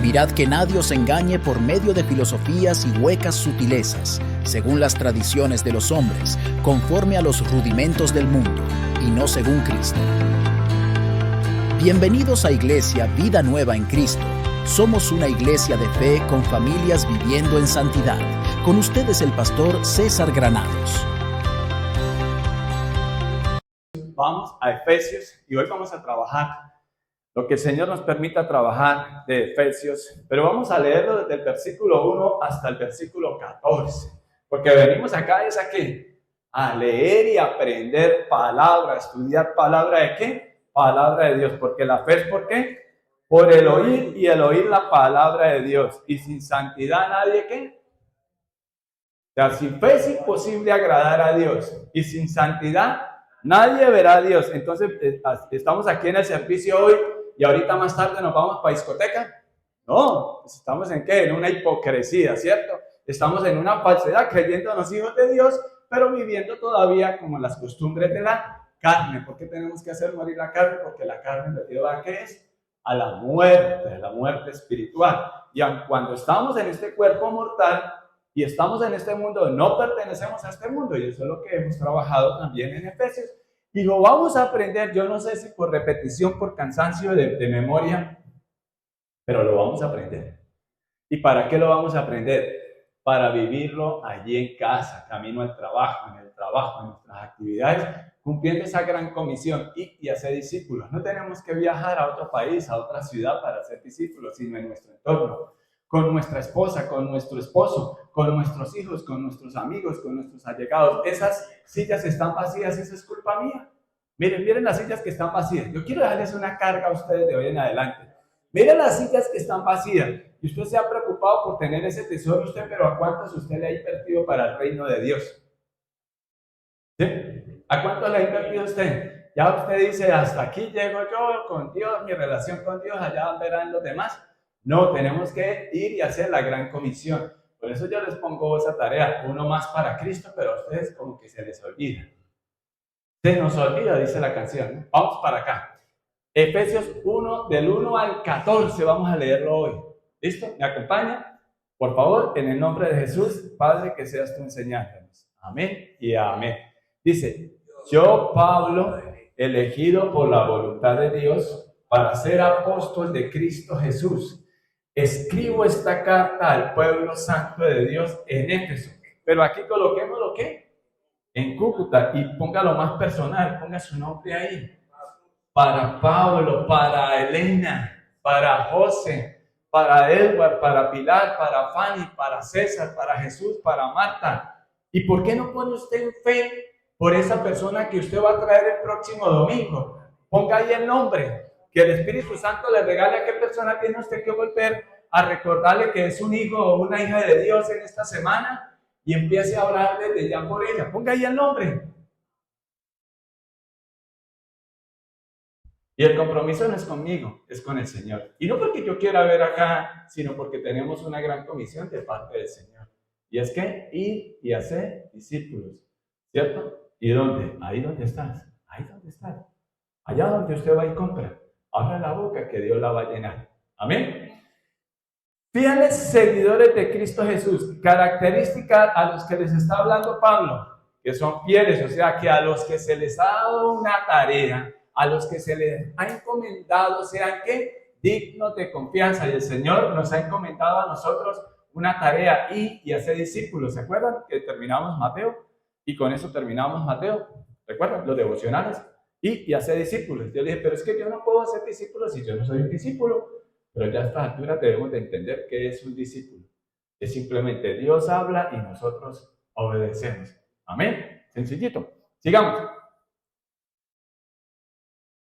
Mirad que nadie os engañe por medio de filosofías y huecas sutilezas, según las tradiciones de los hombres, conforme a los rudimentos del mundo, y no según Cristo. Bienvenidos a Iglesia Vida Nueva en Cristo. Somos una iglesia de fe con familias viviendo en santidad. Con ustedes el pastor César Granados. Vamos a Efesios y hoy vamos a trabajar lo que el Señor nos permita trabajar de Efesios, pero vamos a leerlo desde el versículo 1 hasta el versículo 14, porque venimos acá es a ¿qué? A leer y aprender palabra, estudiar palabra de ¿qué? Palabra de Dios, porque la fe es ¿por qué? Por el oír y el oír la palabra de Dios, y sin santidad nadie ¿qué? O sea, sin fe es imposible agradar a Dios, y sin santidad nadie verá a Dios. Entonces, estamos aquí en el servicio hoy y ahorita más tarde nos vamos para discoteca. No, estamos en ¿qué? En una hipocresía, ¿cierto? Estamos en una falsedad, creyéndonos hijos de Dios, pero viviendo todavía como las costumbres de la carne. ¿Por qué tenemos que hacer morir la carne? Porque la carne me lleva a ¿qué es? A la muerte espiritual. Y aun cuando estamos en este cuerpo mortal y estamos en este mundo, no pertenecemos a este mundo, y eso es lo que hemos trabajado también en Efesios. Y lo vamos a aprender, yo no sé si por repetición, por cansancio de memoria, pero lo vamos a aprender. ¿Y para qué lo vamos a aprender? Para vivirlo allí en casa, camino al trabajo, en el trabajo, en nuestras actividades, cumpliendo esa gran comisión y hacer discípulos. No tenemos que viajar a otro país, a otra ciudad para ser discípulos, sino en nuestro entorno, con nuestra esposa, con nuestro esposo, con nuestros hijos, con nuestros amigos, con nuestros allegados. Esas sillas están vacías, eso es culpa mía. Miren las sillas que están vacías. Yo quiero dejarles una carga a ustedes de hoy en adelante. Miren las sillas que están vacías. Y usted se ha preocupado por tener ese tesoro usted, pero ¿a cuántos usted le ha invertido para el reino de Dios? ¿Sí? ¿A cuántos le ha invertido usted? Ya usted dice, hasta aquí llego yo con Dios, mi relación con Dios, allá verán los demás. No, tenemos que ir y hacer la gran comisión. Por eso yo les pongo esa tarea, uno más para Cristo, pero a ustedes como que se les olvida. Se nos olvida, dice la canción, ¿no? Vamos para acá. Efesios 1, del 1 al 14, vamos a leerlo hoy. ¿Listo? ¿Me acompaña? Por favor, en el nombre de Jesús, Padre, que seas tú enseñándonos. Amén y amén. Dice, yo, Pablo, elegido por la voluntad de Dios para ser apóstol de Cristo Jesús, escribo esta carta al pueblo santo de Dios en Éfeso. Pero aquí coloquémoslo, ¿qué? En Cúcuta, y póngalo más personal, ponga su nombre ahí. Para Pablo, para Elena, para José, para Edward, para Pilar, para Fanny, para César, para Jesús, para Marta. ¿Y por qué no pone usted en fe por esa persona que usted va a traer el próximo domingo? Ponga ahí el nombre, que el Espíritu Santo le regale a qué persona tiene usted que volver a recordarle que es un hijo o una hija de Dios en esta semana, y empiece a orar desde ya por ella. Ponga ahí el nombre. Y el compromiso no es conmigo, es con el Señor. Y no porque yo quiera ver acá, sino porque tenemos una gran comisión de parte del Señor. Y es que ir y hacer discípulos, ¿cierto? ¿Y dónde? Ahí donde estás. Ahí donde estás. Allá donde usted va y compra. Abra la boca que Dios la va a llenar. Amén. Fieles seguidores de Cristo Jesús. Característica a los que les está hablando Pablo, que son fieles, o sea, que a los que se les ha dado una tarea, a los que se les ha encomendado, sean que dignos de confianza. Y el Señor nos ha encomendado a nosotros una tarea, y hacer discípulos. ¿Se acuerdan que terminamos Mateo? Y con eso terminamos Mateo. ¿Recuerdan? Los devocionales. Y hacer discípulos. Yo le dije, pero es que yo no puedo hacer discípulos si yo no soy un discípulo. Pero ya a esta altura debemos de entender qué es un discípulo. Es simplemente Dios habla y nosotros obedecemos. Amén. Sencillito. Sigamos.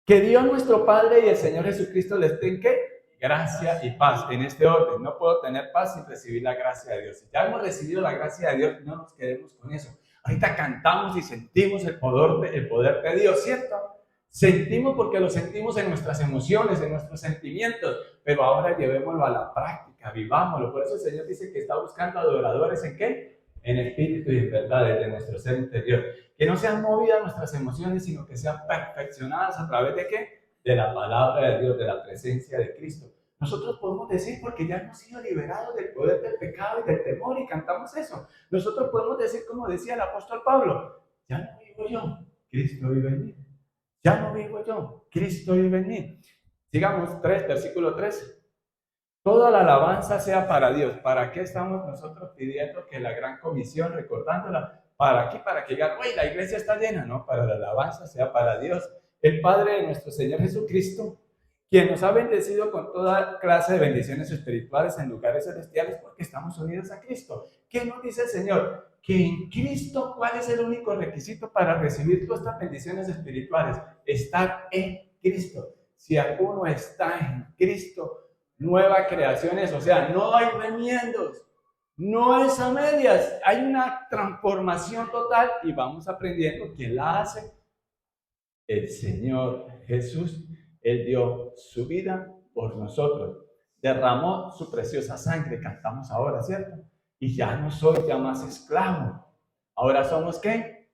Que Dios nuestro Padre y el Señor Jesucristo les den ¿qué? Gracia y paz. En este orden, no puedo tener paz sin recibir la gracia de Dios. Si ya hemos recibido la gracia de Dios, no nos quedemos con eso. Ahorita cantamos y sentimos el poder de Dios, ¿cierto? Sentimos porque lo sentimos en nuestras emociones, en nuestros sentimientos, pero ahora llevémoslo a la práctica, vivámoslo. Por eso el Señor dice que está buscando adoradores ¿en qué? En espíritu y en verdad, desde nuestro ser interior. Que no sean movidas nuestras emociones, sino que sean perfeccionadas a través de ¿qué? De la palabra de Dios, de la presencia de Cristo. Nosotros podemos decir, porque ya hemos sido liberados del poder del pecado y del temor y cantamos eso. Nosotros podemos decir, como decía el apóstol Pablo, ya no vivo yo, Cristo vive en mí. Ya no vivo yo, Cristo vive en mí. Sigamos, versículo 3. Toda la alabanza sea para Dios. ¿Para qué estamos nosotros pidiendo que la gran comisión, recordándola? ¿Para qué? Para que digan, uy, la iglesia está llena, ¿no? Para la alabanza sea para Dios, el Padre de nuestro Señor Jesucristo, quien nos ha bendecido con toda clase de bendiciones espirituales en lugares celestiales porque estamos unidos a Cristo. ¿Qué nos dice el Señor? Que en Cristo, ¿cuál es el único requisito para recibir todas estas bendiciones espirituales? Estar en Cristo. Si alguno está en Cristo, nueva creación es, o sea, no hay remiendos, no es a medias, hay una transformación total y vamos aprendiendo quién la hace. El Señor Jesús. Él dio su vida por nosotros, derramó su preciosa sangre, cantamos ahora, ¿cierto? Y ya no soy ya más esclavo. Ahora somos, ¿qué?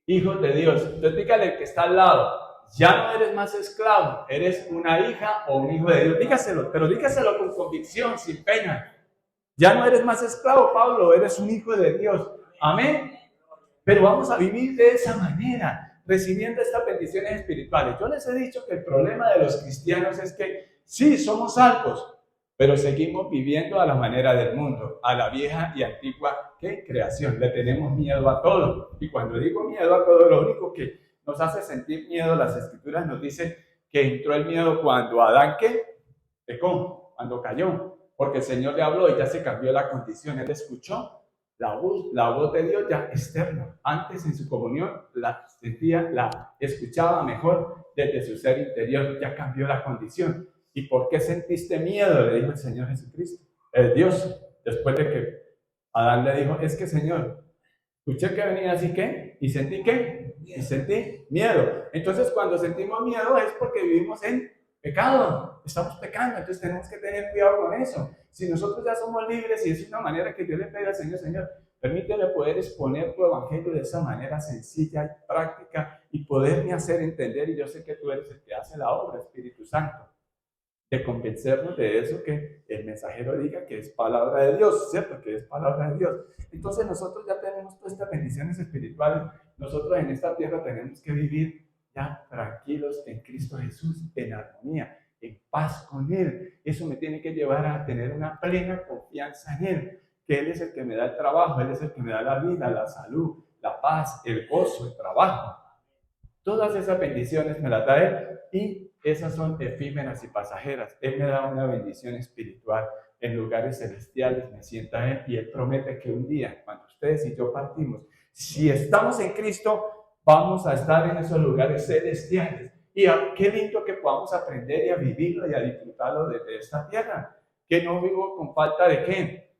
Hijos de Dios. Entonces dígale al que está al lado, ya no eres más esclavo, eres una hija o un hijo de Dios. Dígaselo, pero dígaselo con convicción, sin pena. Ya no eres más esclavo, Pablo, eres un hijo de Dios. Amén. Pero vamos a vivir de esa manera, recibiendo estas bendiciones espirituales. Yo les he dicho que el problema de los cristianos es que sí, somos salvos, pero seguimos viviendo a la manera del mundo, a la vieja y antigua creación. Le tenemos miedo a todo. Y cuando digo miedo a todo, lo único que nos hace sentir miedo, las Escrituras nos dicen que entró el miedo cuando Adán, pecó, cuando cayó, porque el Señor le habló y ya se cambió la condición. Él escuchó la voz de Dios ya externa. Antes en su comunión la sentía, la escuchaba mejor desde su ser interior. Ya cambió la condición. ¿Y por qué sentiste miedo? Le dijo el Señor Jesucristo. El Dios, después de que Adán le dijo, es que Señor, escuché que venía así, ¿qué? ¿Y sentí qué? Y sentí miedo. Entonces cuando sentimos miedo es porque vivimos en pecado, estamos pecando, entonces tenemos que tener cuidado con eso. Si nosotros ya somos libres y es una manera que yo le pido al Señor, Señor, permíteme poder exponer tu evangelio de esa manera sencilla y práctica y poderme hacer entender, y yo sé que tú eres el que hace la obra, Espíritu Santo, de convencernos de eso, que el mensajero diga que es palabra de Dios, ¿cierto? Que es palabra de Dios. Entonces nosotros ya tenemos todas estas bendiciones espirituales, nosotros en esta tierra tenemos que vivir ya tranquilos en Cristo Jesús, en armonía, en paz con Él. Eso me tiene que llevar a tener una plena confianza en Él, que Él es el que me da el trabajo, Él es el que me da la vida, la salud, la paz, el gozo, el trabajo. Todas esas bendiciones me las da Él y esas son efímeras y pasajeras. Él me da una bendición espiritual en lugares celestiales, me sienta Él y Él promete que un día, cuando ustedes y yo partimos, si estamos en Cristo, vamos a estar en esos lugares celestiales. Y qué lindo que podamos aprender y a vivirlo y a disfrutarlo desde esta tierra. Que no vivo con falta de ¿qué?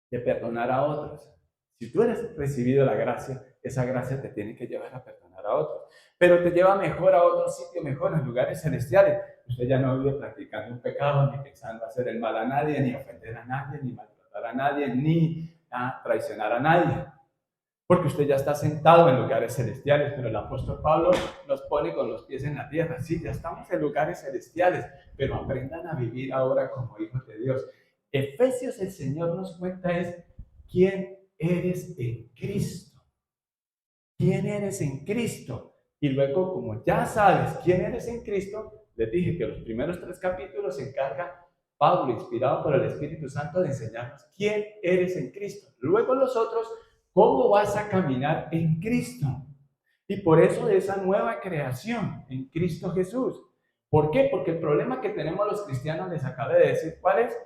De perdonar a otros. Si tú eres recibido la gracia, esa gracia te tiene que llevar a perdonar a otros. Pero te lleva mejor a otro sitio, mejor en lugares celestiales. Usted ya no vive practicando un pecado, ni pensando hacer el mal a nadie, ni ofender a nadie, ni maltratar a nadie, ni traicionar a nadie. Porque usted ya está sentado en lugares celestiales, pero el apóstol Pablo nos pone con los pies en la tierra. Sí, ya estamos en lugares celestiales, pero aprendan a vivir ahora como hijos de Dios. Efesios, el Señor nos cuenta es quién eres en Cristo. ¿Quién eres en Cristo? Y luego, como ya sabes quién eres en Cristo, les dije que los primeros 3 capítulos se encarga Pablo, inspirado por el Espíritu Santo, de enseñarnos quién eres en Cristo. Luego los otros, ¿cómo vas a caminar en Cristo? Y por eso de esa nueva creación en Cristo Jesús. ¿Por qué? Porque el problema que tenemos los cristianos, les acabé de decir, ¿cuál es?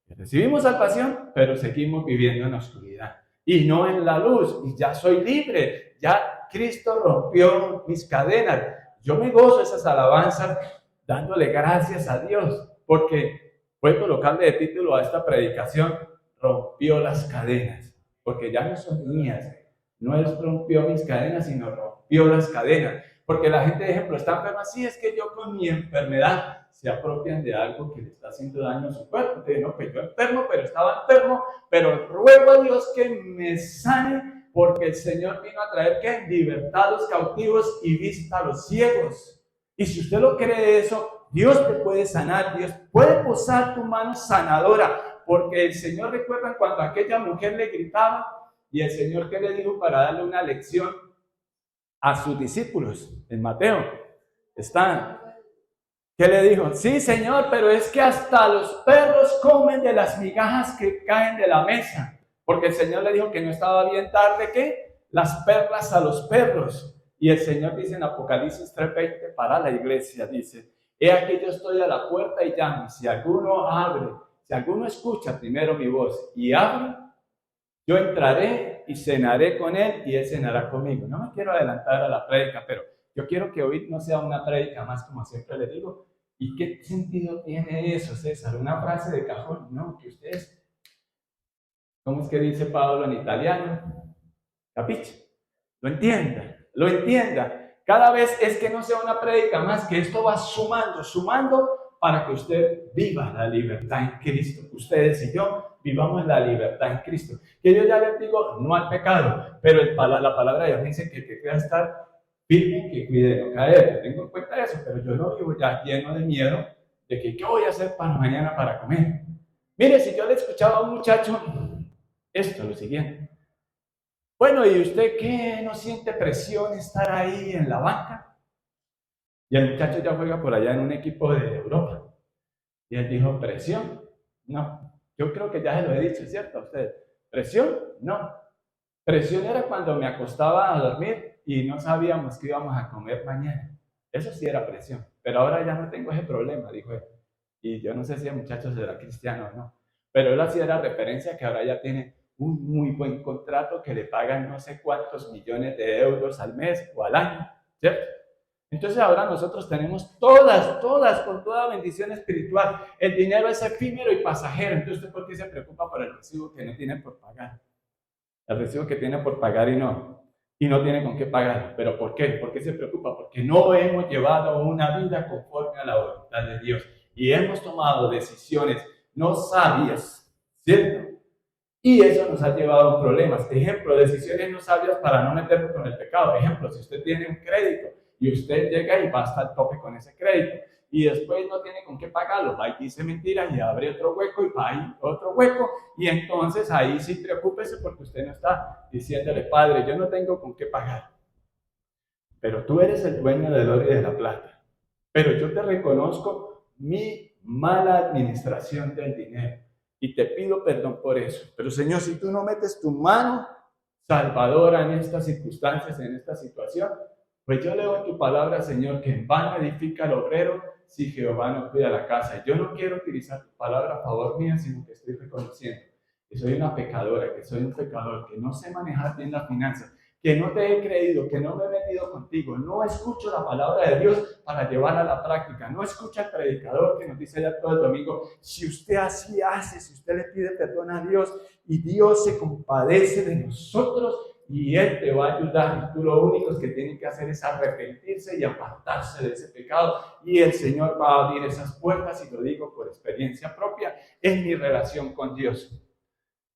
Recibimos salvación, pero seguimos viviendo en la oscuridad y no en la luz. Y ya soy libre, ya Cristo rompió mis cadenas. Yo me gozo esas alabanzas dándole gracias a Dios, porque voy a colocarle de título a esta predicación, rompió las cadenas. Porque ya no son mías, no es rompió mis cadenas, sino rompió las cadenas. Porque la gente, de ejemplo, está enferma, sí, es que yo con mi enfermedad se apropian de algo que le está haciendo daño a su cuerpo. Entonces, no, pues yo enfermo, pero estaba enfermo, pero ruego a Dios que me sane, porque el Señor vino a traer, ¿qué? Libertad a los cautivos y vista a los ciegos. Y si usted lo cree eso, Dios te puede sanar, Dios puede posar tu mano sanadora, porque el Señor, recuerda cuando aquella mujer le gritaba, y el Señor, ¿qué le dijo para darle una lección a sus discípulos? En Mateo está. ¿Qué le dijo? Sí, Señor, pero es que hasta los perros comen de las migajas que caen de la mesa. Porque el Señor le dijo que no estaba bien tarde, ¿qué? Las perlas a los perros. Y el Señor dice en Apocalipsis 3:20 para la iglesia, dice, he aquí yo estoy a la puerta y llamo, si alguno abre, si alguno escucha primero mi voz y abre, yo entraré y cenaré con él y él cenará conmigo. No me quiero adelantar a la prédica, pero yo quiero que hoy no sea una prédica más, como siempre le digo. ¿Y qué sentido tiene eso, César? ¿Una frase de cajón? No, que ustedes, ¿cómo es que dice Pablo en italiano? Capiche. Lo entienda, lo entienda. Cada vez es que no sea una prédica más, que esto va sumando para que usted viva la libertad en Cristo. Ustedes y yo vivamos la libertad en Cristo. Que yo ya les digo, no al pecado, pero la palabra de Dios dice que el que quiera estar firme, que cuide de no caer. Tengo en cuenta eso, pero yo no vivo ya lleno de miedo de que qué voy a hacer para mañana para comer. Mire, si yo le escuchaba a un muchacho esto, lo siguiente. Bueno, ¿y usted qué? ¿No siente presión estar ahí en la banca? Y el muchacho ya juega por allá en un equipo de Europa. Y él dijo, ¿presión? No. Yo creo que ya se lo he dicho, ¿cierto? A usted. ¿Presión? No. Presión era cuando me acostaba a dormir y no sabíamos qué íbamos a comer mañana. Eso sí era presión. Pero ahora ya no tengo ese problema, dijo él. Y yo no sé si el muchacho será cristiano o no. Pero él hacía la referencia que ahora ya tiene un muy buen contrato que le pagan no sé cuántos millones de euros al mes o al año, ¿cierto? Entonces ahora nosotros tenemos con toda bendición espiritual. El dinero es efímero y pasajero. Entonces, ¿usted por qué se preocupa por el recibo que no tiene por pagar? El recibo que tiene por pagar y no tiene con qué pagar. ¿Pero por qué? ¿Por qué se preocupa? Porque no hemos llevado una vida conforme a la voluntad de Dios y hemos tomado decisiones no sabias, ¿cierto? Y eso nos ha llevado a problemas. Ejemplo, decisiones no sabias para no meternos con el pecado. Ejemplo, si usted tiene un crédito y usted llega y va hasta el tope con ese crédito y después no tiene con qué pagarlo, va y dice mentiras y abre otro hueco y va ahí otro hueco, y entonces ahí sí preocúpese porque usted no está diciéndole, Padre, yo no tengo con qué pagar, pero tú eres el dueño del oro y de la plata, pero yo te reconozco mi mala administración del dinero y te pido perdón por eso. Pero Señor, si tú no metes tu mano salvadora en estas circunstancias, en esta situación, pues yo leo en tu palabra, Señor, que en vano edifica el obrero si Jehová no cuida la casa. Yo no quiero utilizar tu palabra a favor mía, sino que estoy reconociendo que soy una pecadora, que soy un pecador, que no sé manejar bien las finanzas, que no te he creído, que no me he metido contigo, no escucho la palabra de Dios para llevarla a la práctica, no escucha al predicador que nos dice ya todo el domingo, si usted así hace, si usted le pide perdón a Dios y Dios se compadece de nosotros y Él te va a ayudar, y tú lo único que tienes que hacer es arrepentirse y apartarse de ese pecado y el Señor va a abrir esas puertas, y lo digo por experiencia propia, en mi relación con Dios.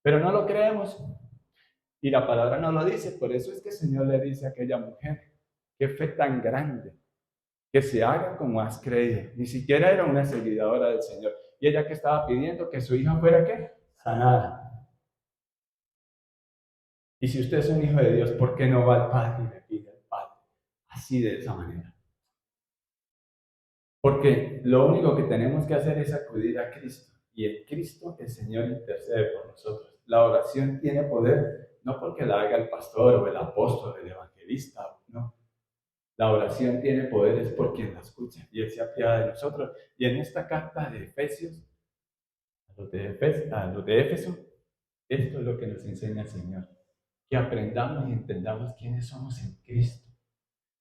Pero no lo creemos. Y la palabra no lo dice, por eso es que el Señor le dice a aquella mujer, qué fe tan grande, que se haga como has creído. Ni siquiera era una seguidora del Señor. Y ella que estaba pidiendo que su hija fuera, ¿qué? Sanada. Y si usted es un hijo de Dios, ¿por qué no va al Padre y le pide al Padre? Así, de esa manera. Porque lo único que tenemos que hacer es acudir a Cristo. Y en Cristo el Señor intercede por nosotros. La oración tiene poder, no porque la haga el pastor o el apóstol, el evangelista, no. La oración tiene poder es por quien la escucha y Él se apiada de nosotros. Y en esta carta de Efesios, a los de Éfeso, esto es lo que nos enseña el Señor. Que aprendamos y entendamos quiénes somos en Cristo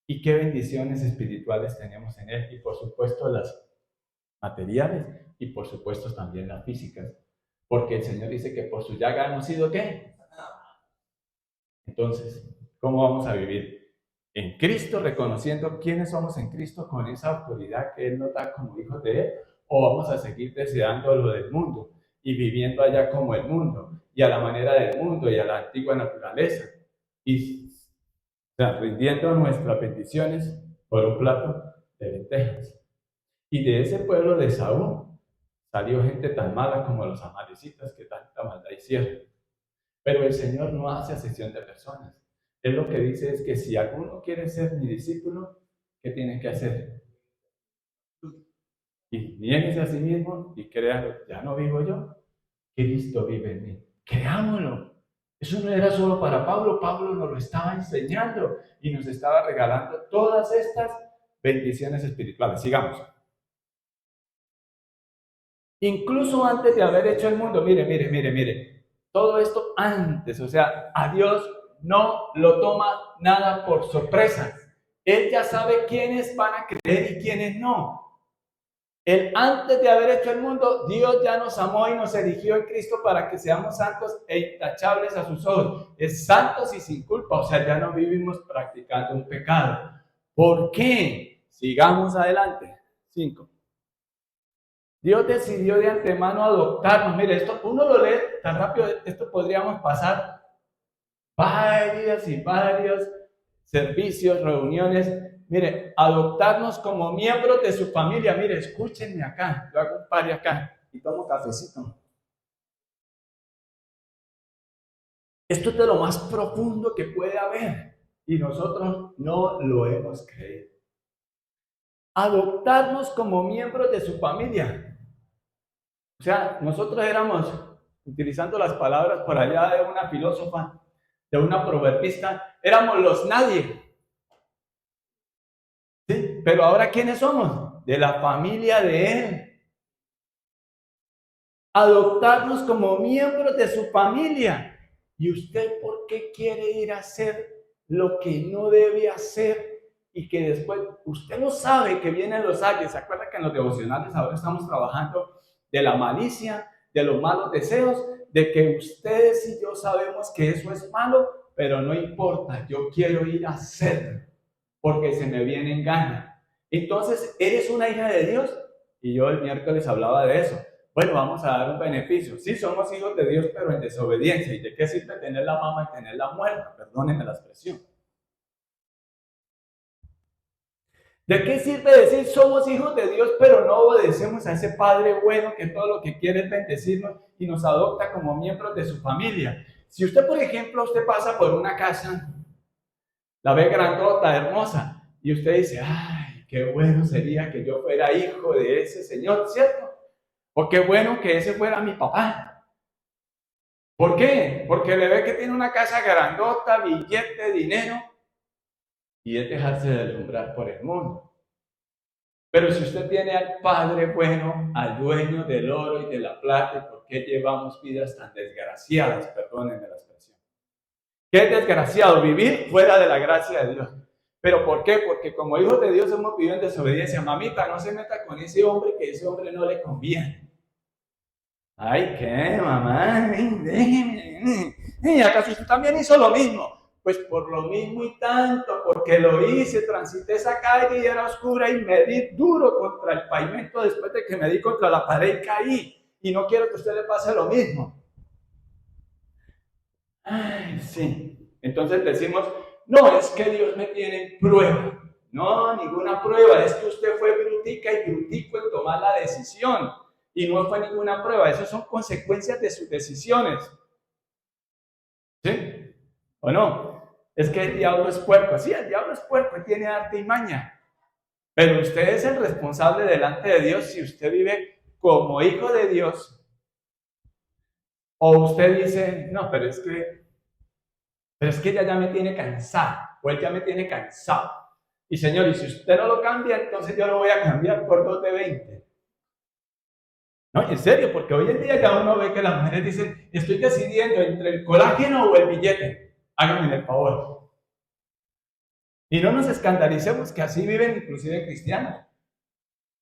y qué bendiciones espirituales tenemos en Él. Y por supuesto las materiales y por supuesto también las físicas. Porque el Señor dice que por su llaga hemos sido ¿qué? Entonces, ¿cómo vamos a vivir? En Cristo, reconociendo quiénes somos en Cristo con esa autoridad que Él nos da como hijos de Él, o vamos a seguir deseando lo del mundo y viviendo allá como el mundo y a la manera del mundo y a la antigua naturaleza y rindiendo nuestras bendiciones por un plato de lentejas. Y de ese pueblo de Saúl salió gente tan mala como los amalecitas que tanta maldad hicieron. Pero el Señor no hace acepción de personas. Él lo que dice es que si alguno quiere ser mi discípulo, ¿qué tiene que hacer? Y niéguese a sí mismo y créalo, ya no vivo yo, Cristo vive en mí. Creámoslo. Eso no era solo para Pablo, Pablo nos lo estaba enseñando y nos estaba regalando todas estas bendiciones espirituales. Sigamos. Incluso antes de haber hecho el mundo, mire, todo esto antes, o sea, a Dios no lo toma nada por sorpresa. Él ya sabe quiénes van a creer y quiénes no. Él, antes de haber hecho el mundo, Dios ya nos amó y nos eligió en Cristo para que seamos santos e intachables a sus ojos. Es santos y sin culpa, o sea, ya no vivimos practicando un pecado. ¿Por qué? Sigamos adelante. 5. Dios decidió de antemano adoptarnos. Mire, esto uno lo lee tan rápido, esto podríamos pasar varios y varios servicios, reuniones. Mire, adoptarnos como miembros de su familia. Mire, escúchenme acá. Yo hago un par acá y tomo cafecito. Esto es de lo más profundo que puede haber y nosotros no lo hemos creído. Adoptarnos como miembros de su familia. O sea, nosotros éramos, utilizando las palabras por allá de una filósofa, de una proverbista, éramos los nadie. ¿Sí? Pero ahora, ¿quiénes somos? De la familia de Él. Adoptarnos como miembros de su familia. ¿Y usted por qué quiere ir a hacer lo que no debe hacer? Y que después, usted lo sabe que vienen los años. ¿Se acuerda que en los devocionales ahora estamos trabajando de la malicia, de los malos deseos, de que ustedes y yo sabemos que eso es malo, pero no importa, yo quiero ir a hacerlo porque se me viene en gana? Entonces, ¿eres una hija de Dios? Y yo el miércoles hablaba de eso. Bueno, vamos a dar un beneficio. Sí, somos hijos de Dios, pero en desobediencia. ¿Y de qué sirve tener la mamá y tenerla muerta? Perdónenme la expresión. ¿De qué sirve decir somos hijos de Dios, pero no obedecemos a ese Padre bueno que todo lo que quiere es bendecirnos y nos adopta como miembros de su familia? Si usted, por ejemplo, usted pasa por una casa, la ve grandota, hermosa, y usted dice, ay, qué bueno sería que yo fuera hijo de ese señor, ¿cierto? O qué bueno que ese fuera mi papá. ¿Por qué? Porque le ve que tiene una casa grandota, billete, dinero, y es dejarse deslumbrar por el mundo. Pero si usted tiene al Padre bueno, al dueño del oro y de la plata, ¿por qué llevamos vidas tan desgraciadas? Perdónenme la expresión. ¿Qué es desgraciado? Vivir fuera de la gracia de Dios. ¿Pero por qué? Porque como hijos de Dios hemos vivido en desobediencia. Mamita, no se meta con ese hombre, que ese hombre no le conviene. Ay, ¿qué, mamá? ¿Y acaso usted también hizo lo mismo? Pues por lo mismo y tanto, porque lo hice, transité esa calle y era oscura y me di duro contra el pavimento después de que me di contra la pared y caí. Y no quiero que a usted le pase lo mismo. Ay, sí. Entonces decimos, no, es que Dios me tiene en prueba. No, ninguna prueba. Es que usted fue brutica y brutico en tomar la decisión. Y no fue ninguna prueba. Esas son consecuencias de sus decisiones. ¿Sí? ¿O no? Es que el diablo es puerco. Sí, el diablo es puerco y tiene arte y maña. Pero usted es el responsable delante de Dios si usted vive como hijo de Dios. O usted dice, no, pero es que ella ya me tiene cansado. O él ya me tiene cansado. Y Señor, y si usted no lo cambia, entonces yo lo voy a cambiar por 2 de 20. No, en serio, porque hoy en día ya uno ve que las mujeres dicen, estoy decidiendo entre el colágeno o el billete. Háganme el favor. Y no nos escandalicemos que así viven inclusive cristianos.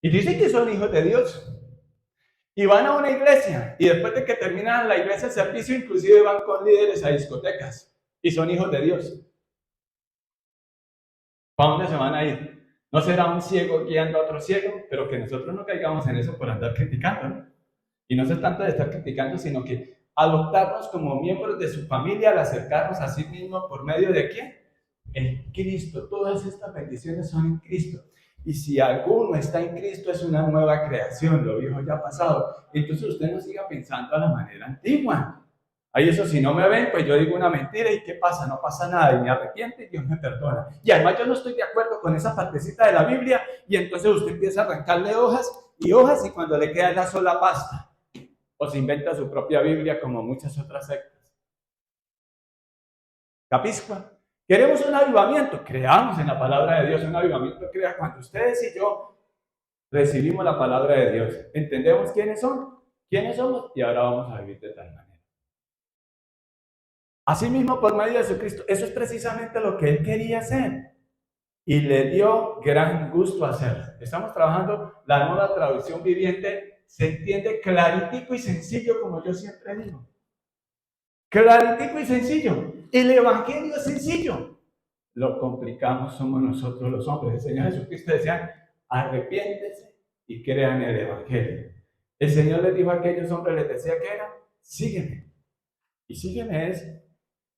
Y dicen que son hijos de Dios. Y van a una iglesia. Y después de que terminan la iglesia el servicio, inclusive van con líderes a discotecas. Y son hijos de Dios. ¿Para dónde se van a ir? No será un ciego guiando a otro ciego, pero que nosotros no caigamos en eso por andar criticando, ¿no? Y no es tanto de estar criticando, sino que adoptarnos como miembros de su familia al acercarnos a sí mismo por medio de ¿quién? En Cristo. Todas estas bendiciones son en Cristo. Y si alguno está en Cristo, es una nueva creación, lo viejo ya ha pasado. Entonces usted no siga pensando a la manera antigua. Ahí eso, si no me ven, pues yo digo una mentira y ¿qué pasa? No pasa nada y me arrepiento y Dios me perdona. Y además yo no estoy de acuerdo con esa partecita de la Biblia y entonces usted empieza a arrancarle hojas y cuando le queda la sola pasta. O se inventa su propia Biblia como muchas otras sectas. ¿Capiscua? Queremos un avivamiento, creamos en la palabra de Dios. Un avivamiento crea cuando ustedes y yo recibimos la palabra de Dios, entendemos quiénes son, quiénes somos y ahora vamos a vivir de tal manera. Asimismo, por medio de Jesucristo, eso es precisamente lo que Él quería hacer y le dio gran gusto hacerlo. Estamos trabajando la nueva traducción viviente, se entiende claritico y sencillo, como yo siempre digo. Claritico y sencillo. El evangelio es sencillo. Lo complicamos somos nosotros los hombres. El Señor Jesucristo decía, arrepiéntese y crean el evangelio. El Señor les dijo a aquellos hombres, les decía que era, sígueme. Y sígueme es,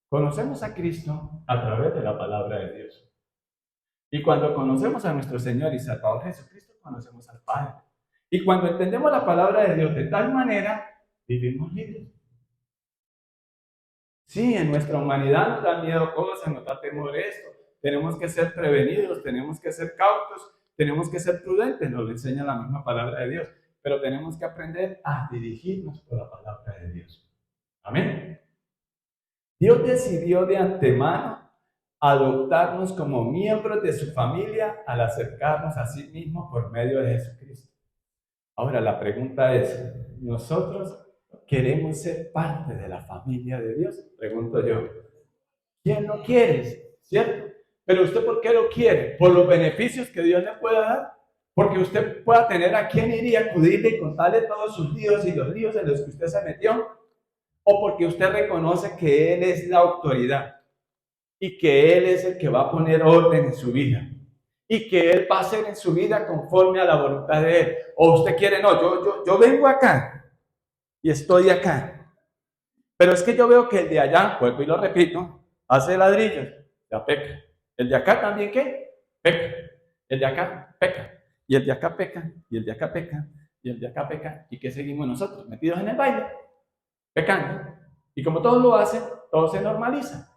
conocemos a Cristo a través de la palabra de Dios. Y cuando conocemos a nuestro Señor y Salvador Jesucristo, conocemos al Padre. Y cuando entendemos la palabra de Dios de tal manera, vivimos libres. Sí, en nuestra humanidad nos da miedo cosas, nos da temor esto. Tenemos que ser prevenidos, tenemos que ser cautos, tenemos que ser prudentes, nos lo enseña la misma palabra de Dios. Pero tenemos que aprender a dirigirnos por la palabra de Dios. Amén. Dios decidió de antemano adoptarnos como miembros de su familia al acercarnos a sí mismo por medio de Jesucristo. Ahora la pregunta es, ¿nosotros queremos ser parte de la familia de Dios? Pregunto yo. ¿Quién lo quiere? ¿Cierto? Pero usted, ¿por qué lo quiere? ¿Por los beneficios que Dios le pueda dar? Porque usted pueda tener a quien ir y acudirle y contarle todos sus líos y los líos en los que usted se metió. O porque usted reconoce que Él es la autoridad y que Él es el que va a poner orden en su vida y que Él va a hacer en su vida conforme a la voluntad de Él. O usted quiere, no, yo vengo acá y estoy acá. Pero es que yo veo que el de allá, vuelvo y lo repito, hace ladrillos, ya peca. El de acá también, ¿qué? Peca. El de acá peca. Y el de acá peca. Y el de acá peca. Y el de acá peca. ¿Y qué seguimos nosotros? Metidos en el baile, pecando. Y como todos lo hacen, todo se normaliza.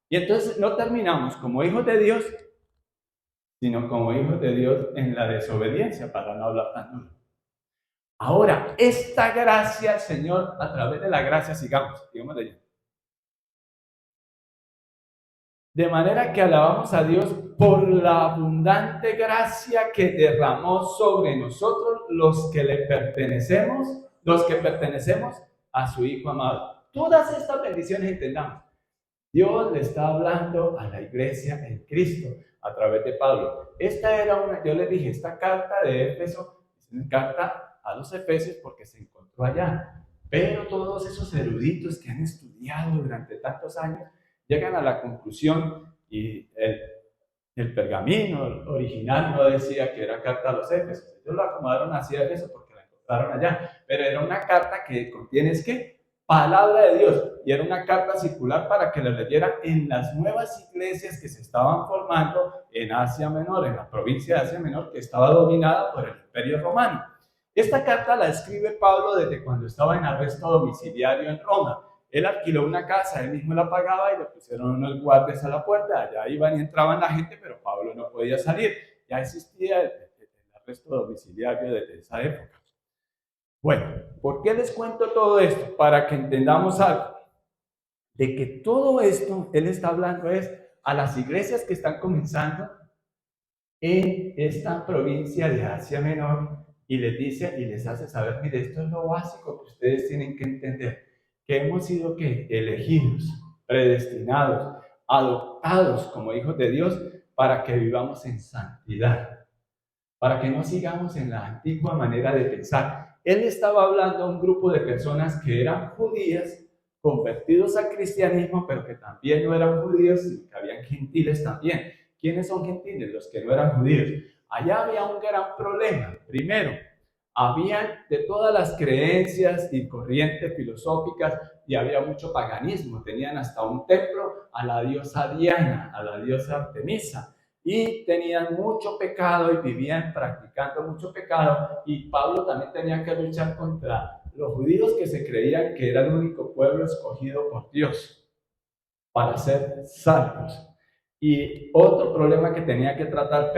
Y entonces no terminamos como hijos de Dios, sino como hijos de Dios en la desobediencia, para no hablar tan duro. Ahora, esta gracia, el Señor, a través de la gracia, digamos de ella. De manera que alabamos a Dios por la abundante gracia que derramó sobre nosotros los que le pertenecemos, a su Hijo amado. Todas estas bendiciones entendamos. Dios le está hablando a la iglesia en Cristo a través de Pablo. Esta era yo les dije, esta carta de Éfeso es una carta a los Efesios porque se encontró allá. Pero todos esos eruditos que han estudiado durante tantos años llegan a la conclusión, y el pergamino original no decía que era carta a los Efesios. Ellos lo acomodaron así a Éfeso porque la encontraron allá. Pero era una carta que contiene, palabra de Dios, y era una carta circular para que la leyeran en las nuevas iglesias que se estaban formando en Asia Menor, en la provincia de Asia Menor, que estaba dominada por el Imperio Romano. Esta carta la escribe Pablo desde cuando estaba en arresto domiciliario en Roma. Él alquiló una casa, él mismo la pagaba y le pusieron unos guardias a la puerta. Allá iban y entraban la gente, pero Pablo no podía salir. Ya existía el arresto domiciliario desde esa época. Bueno, ¿por qué les cuento todo esto? Para que entendamos algo. De que todo esto, él está hablando a las iglesias que están comenzando en esta provincia de Asia Menor, y les dice y les hace saber, mire, esto es lo básico que ustedes tienen que entender, que hemos sido elegidos, predestinados, adoptados como hijos de Dios para que vivamos en santidad, para que no sigamos en la antigua manera de pensar. Él estaba hablando a un grupo de personas que eran judías, convertidos al cristianismo, pero que también no eran judíos, y que habían gentiles también. ¿Quiénes son gentiles? Los que no eran judíos. Allá había un gran problema. Primero, había de todas las creencias y corrientes filosóficas, y había mucho paganismo. Tenían hasta un templo a la diosa Diana, a la diosa Artemisa. y tenían mucho pecado y vivían practicando mucho pecado, y Pablo también tenía que luchar contra los judíos que se creían que era el único pueblo escogido por Dios para ser salvos. Y otro problema que tenía que tratar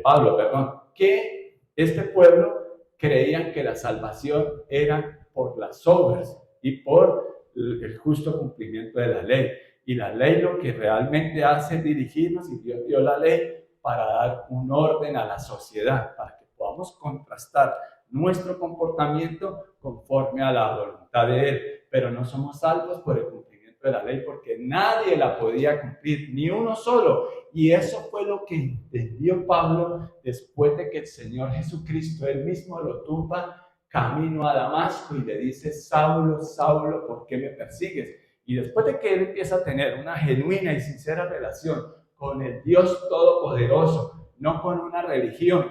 Pablo, que este pueblo creían que la salvación era por las obras y por el justo cumplimiento de la ley. Y la ley lo que realmente hace es dirigirnos, y Dios dio la ley para dar un orden a la sociedad, para que podamos contrastar nuestro comportamiento conforme a la voluntad de Él. Pero no somos salvos por el cumplimiento de la ley, porque nadie la podía cumplir, ni uno solo. Y eso fue lo que entendió Pablo después de que el Señor Jesucristo, él mismo lo tumba camino a Damasco y le dice: Saulo, Saulo, ¿por qué me persigues? Y después de que él empieza a tener una genuina y sincera relación con el Dios Todopoderoso, no con una religión,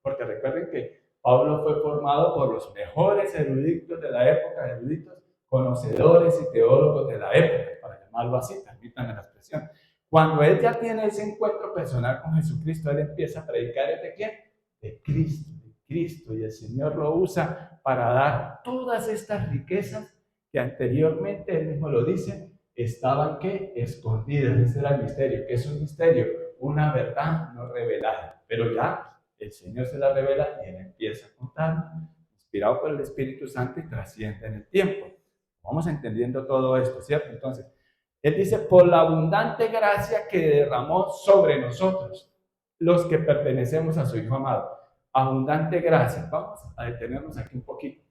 porque recuerden que Pablo fue formado por los mejores eruditos de la época, eruditos conocedores y teólogos de la época, para llamarlo así, permítanme la expresión. Cuando él ya tiene ese encuentro personal con Jesucristo, él empieza a predicar ¿de quién? De Cristo, y el Señor lo usa para dar todas estas riquezas que anteriormente, él mismo lo dice, estaban ¿qué? Escondidas. Ese era el misterio. ¿Qué es un misterio? Una verdad no revelada, pero ya el Señor se la revela y él empieza a contar, inspirado por el Espíritu Santo, y trasciende en el tiempo. Vamos entendiendo todo esto, ¿cierto? Entonces, él dice: por la abundante gracia que derramó sobre nosotros, los que pertenecemos a su Hijo amado. Abundante gracia. Vamos a detenernos aquí un poquito.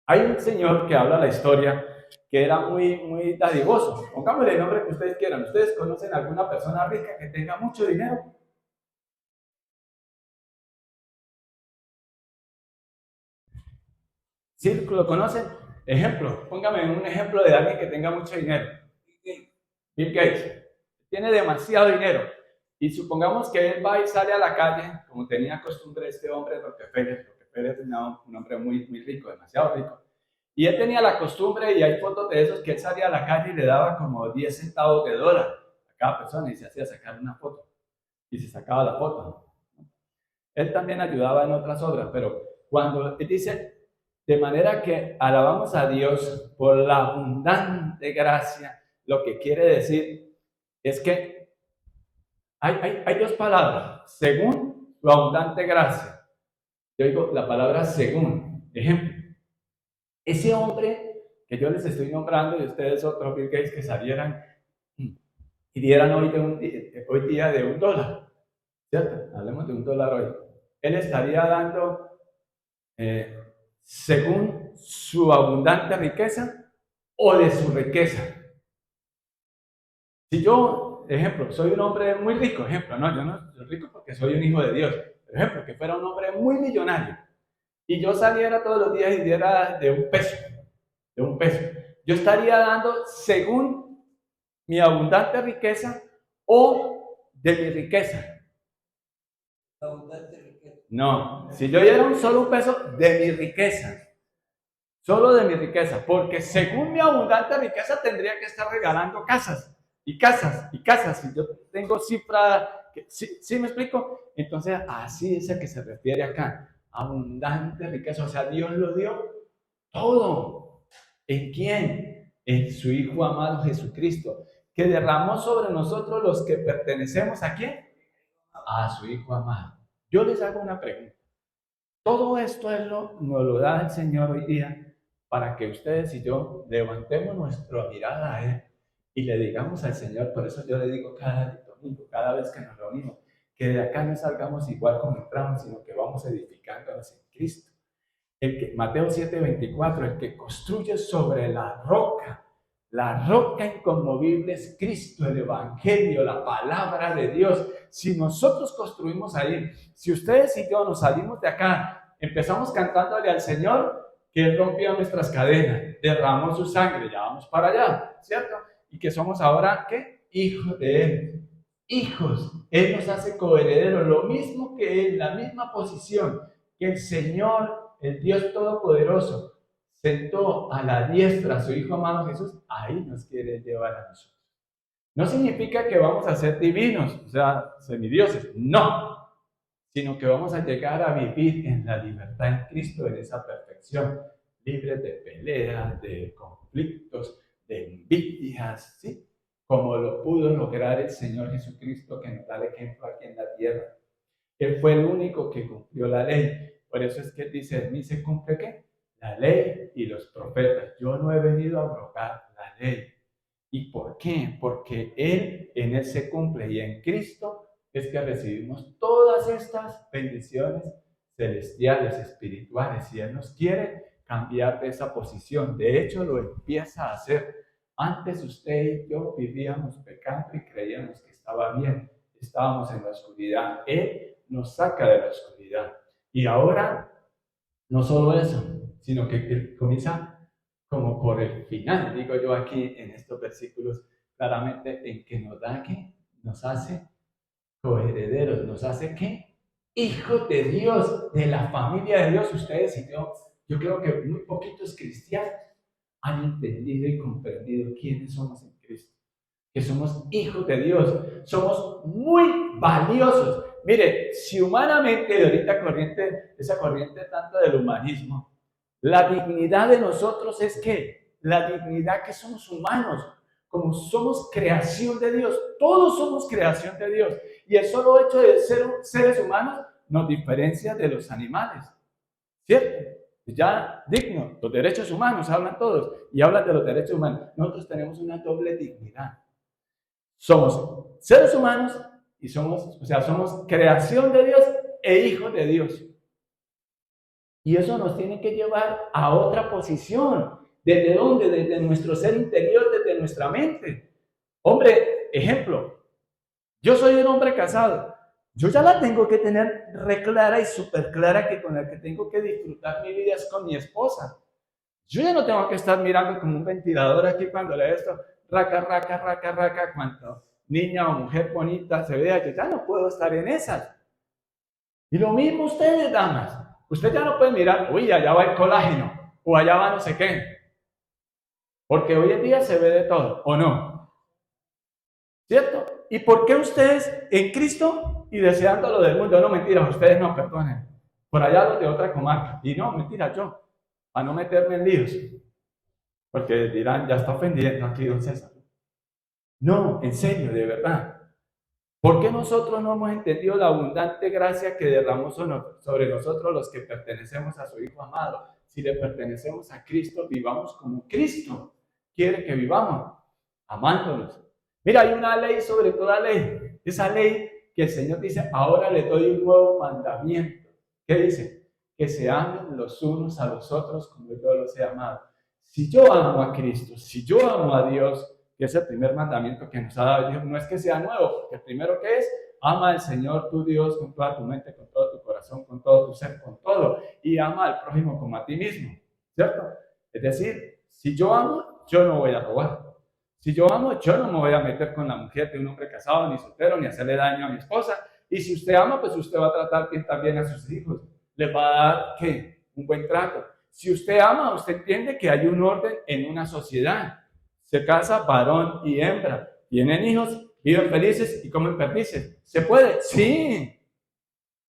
Hay un señor que habla la historia que era muy dadivoso. Pongámosle el nombre que ustedes quieran. ¿Ustedes conocen a alguna persona rica que tenga mucho dinero? ¿Sí lo conocen? Ejemplo, póngame un ejemplo de alguien que tenga mucho dinero. Bill Gates. Tiene demasiado dinero. Y supongamos que él va y sale a la calle, como tenía costumbre este hombre, Rockefeller. Rockefeller era un hombre muy rico, demasiado rico. Y él tenía la costumbre, y hay fotos de esos, que él salía a la calle y le daba como 10 centavos de dólar a cada persona, y se hacía sacar una foto. Y se sacaba la foto. Él también ayudaba en otras obras, pero cuando él dice: de manera que alabamos a Dios por la abundante gracia, lo que quiere decir es que hay dos palabras: según su abundante gracia. Yo digo la palabra según. Ejemplo, ese hombre que yo les estoy nombrando, y ustedes otros Bill Gates, que salieran y dieran hoy día de $1, ¿cierto? Hablemos de $1 hoy. Él estaría dando según su abundante riqueza o de su riqueza. Si yo, ejemplo, soy un hombre muy rico, ejemplo, no, yo no soy rico porque soy un hijo de Dios, pero ejemplo, que fuera un hombre muy millonario y yo saliera todos los días y diera de un peso, yo estaría dando según mi abundante riqueza o de mi riqueza. No, si yo diera solo un peso de mi riqueza, solo de mi riqueza, porque según mi abundante riqueza tendría que estar regalando casas y casas y casas. Si yo tengo cifra, ¿sí me explico? Entonces así es a que se refiere acá, abundante riqueza. O sea, Dios lo dio todo. ¿En quién? En su Hijo amado Jesucristo, que derramó sobre nosotros los que pertenecemos ¿a quién? A su Hijo amado. Yo les hago una pregunta. Todo esto nos lo da el Señor hoy día para que ustedes y yo levantemos nuestra mirada a Él y le digamos al Señor. Por eso yo le digo cada domingo, cada vez que nos reunimos, que de acá no salgamos igual como entramos, sino que vamos edificándonos en Cristo. Mateo 7:24, el que construye sobre la roca inconmovible es Cristo, el Evangelio, la palabra de Dios. Si nosotros construimos ahí, si ustedes y yo nos salimos de acá, empezamos cantándole al Señor que Él rompió nuestras cadenas, derramó su sangre, ya vamos para allá, ¿cierto? Y que somos ahora, ¿qué? Hijos de Él, hijos. Él nos hace coherederos, lo mismo que Él, la misma posición que el Señor, el Dios Todopoderoso, sentó a la diestra a su Hijo amado Jesús, ahí nos quiere llevar a nosotros. No significa que vamos a ser divinos, o sea, semidioses, no, sino que vamos a llegar a vivir en la libertad en Cristo, en esa perfección, libres de peleas, de conflictos, de envidias, ¿sí? Como lo pudo lograr el Señor Jesucristo, que nos da el ejemplo aquí en la tierra. Él fue el único que cumplió la ley. Por eso es que dice, en mí se cumple ¿qué? La ley y los profetas. Yo no he venido a abrogar la ley. ¿Y por qué? Porque en Él se cumple y en Cristo es que recibimos todas estas bendiciones celestiales, espirituales, y Él nos quiere cambiar de esa posición. De hecho, lo empieza a hacer. Antes usted y yo vivíamos pecando y creíamos que estaba bien, estábamos en la oscuridad. Él nos saca de la oscuridad. Y ahora, no solo eso, sino que comienza como por el final, digo yo aquí en estos versículos, claramente en que nos da que nos hace coherederos, nos hace que hijos de Dios, de la familia de Dios. Ustedes y yo creo que muy poquitos cristianos han entendido y comprendido quiénes somos en Cristo, que somos hijos de Dios, somos muy valiosos. Mire, si humanamente, de ahorita corriente, esa corriente tanto del humanismo, la dignidad de nosotros es que la dignidad que somos humanos, como somos creación de Dios, todos somos creación de Dios, y el solo hecho de ser seres humanos nos diferencia de los animales, ¿cierto? Ya digno, los derechos humanos hablan todos, y hablan de los derechos humanos. Nosotros tenemos una doble dignidad. Somos seres humanos y somos creación de Dios e hijos de Dios. Y eso nos tiene que llevar a otra posición. ¿Desde dónde? Desde nuestro ser interior, desde nuestra mente. Hombre, ejemplo, yo soy un hombre casado. Yo ya la tengo que tener re clara y súper clara que con la que tengo que disfrutar mi vida es con mi esposa. Yo ya no tengo que estar mirando como un ventilador aquí cuando le esto, raca, raca, raca, raca, cuanto niña o mujer bonita se vea, yo ya no puedo estar en esas. Y lo mismo ustedes, damas. Usted ya no puede mirar, uy, allá va el colágeno, o allá va no sé qué. Porque hoy en día se ve de todo, ¿o no? ¿Cierto? ¿Y por qué ustedes en Cristo y deseando lo del mundo? No, mentira, ustedes no, perdonen. Por allá los de otra comarca. Y no, mentira, yo. A no meterme en líos. Porque dirán, ya está ofendiendo aquí don César. No, en serio, de verdad. ¿Por qué nosotros no hemos entendido la abundante gracia que derramó sobre nosotros los que pertenecemos a su Hijo amado? Si le pertenecemos a Cristo, vivamos como Cristo quiere que vivamos, amándonos. Mira, hay una ley sobre toda ley. Esa ley que el Señor dice, ahora le doy un nuevo mandamiento. ¿Qué dice? Que se amen los unos a los otros como yo los he amado. Si yo amo a Cristo, si yo amo a Dios, que es el primer mandamiento que nos ha dado Dios, no es que sea nuevo, porque el primero que es, ama al Señor tu Dios con toda tu mente, con todo tu corazón, con todo tu ser, con todo, y ama al prójimo como a ti mismo, ¿cierto? Es decir, si yo amo, yo no voy a robar. Si yo amo, yo no me voy a meter con la mujer de un hombre casado, ni soltero, ni hacerle daño a mi esposa. Y si usted ama, pues usted va a tratar bien también a sus hijos. Le va a dar, ¿qué? Un buen trato. Si usted ama, usted entiende que hay un orden en una sociedad. Se casa varón y hembra, tienen hijos, viven felices y comen perdices. ¿Se puede? Sí.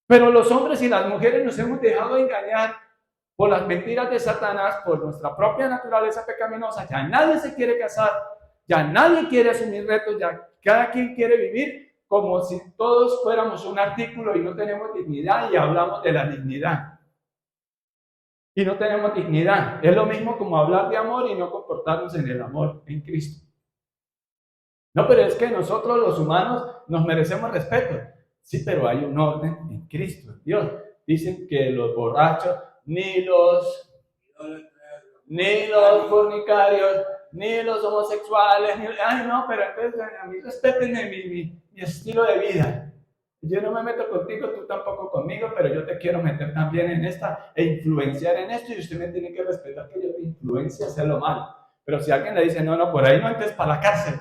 Pero los hombres y las mujeres nos hemos dejado engañar por las mentiras de Satanás, por nuestra propia naturaleza pecaminosa. Ya nadie se quiere casar, ya nadie quiere asumir retos, ya cada quien quiere vivir como si todos fuéramos un artículo y no tenemos dignidad, y hablamos de la dignidad. Y no tenemos dignidad. Es lo mismo como hablar de amor y no comportarnos en el amor en Cristo. No, pero es que nosotros los humanos nos merecemos respeto. Sí, pero hay un orden en Cristo, en Dios. Dicen que los borrachos, ni los fornicarios, ni los homosexuales, ay no, pero entonces a mí respétenme mi estilo de vida. Yo no me meto contigo, tú tampoco conmigo, pero yo te quiero meter también en esta e influenciar en esto, y usted me tiene que respetar que yo te influencie a hacerlo mal. Pero si alguien le dice, no, por ahí no entres para la cárcel,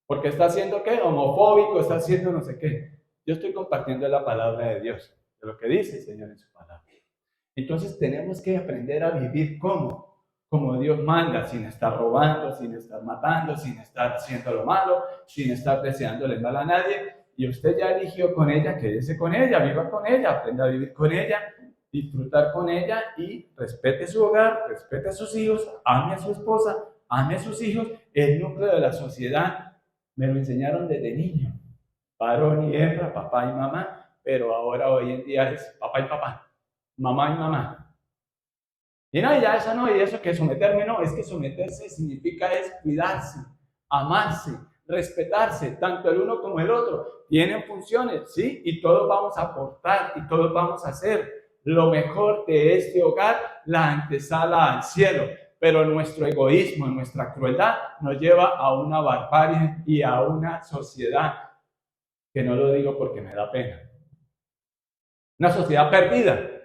porque está haciendo ¿qué? Homofóbico, está haciendo no sé qué. Yo estoy compartiendo la palabra de Dios, de lo que dice el Señor en su palabra. Entonces tenemos que aprender a vivir ¿cómo? como Dios manda, sin estar robando, sin estar matando, sin estar haciendo lo malo, sin estar deseándole mal a nadie. Y usted ya eligió con ella, quédese con ella, viva con ella, aprenda a vivir con ella, disfrutar con ella y respete su hogar, respete a sus hijos, ame a su esposa, ame a sus hijos. El núcleo de la sociedad me lo enseñaron desde niño, varón y hembra, papá y mamá, pero ahora hoy en día es papá y papá, mamá y mamá. Y no, ya eso no, y eso que someterme no, es que someterse significa es cuidarse, amarse, respetarse, tanto el uno como el otro. Tienen funciones, ¿sí? Y todos vamos a aportar y todos vamos a hacer lo mejor de este hogar, la antesala al cielo. Pero nuestro egoísmo, nuestra crueldad nos lleva a una barbarie y a una sociedad, que no lo digo porque me da pena, una sociedad perdida.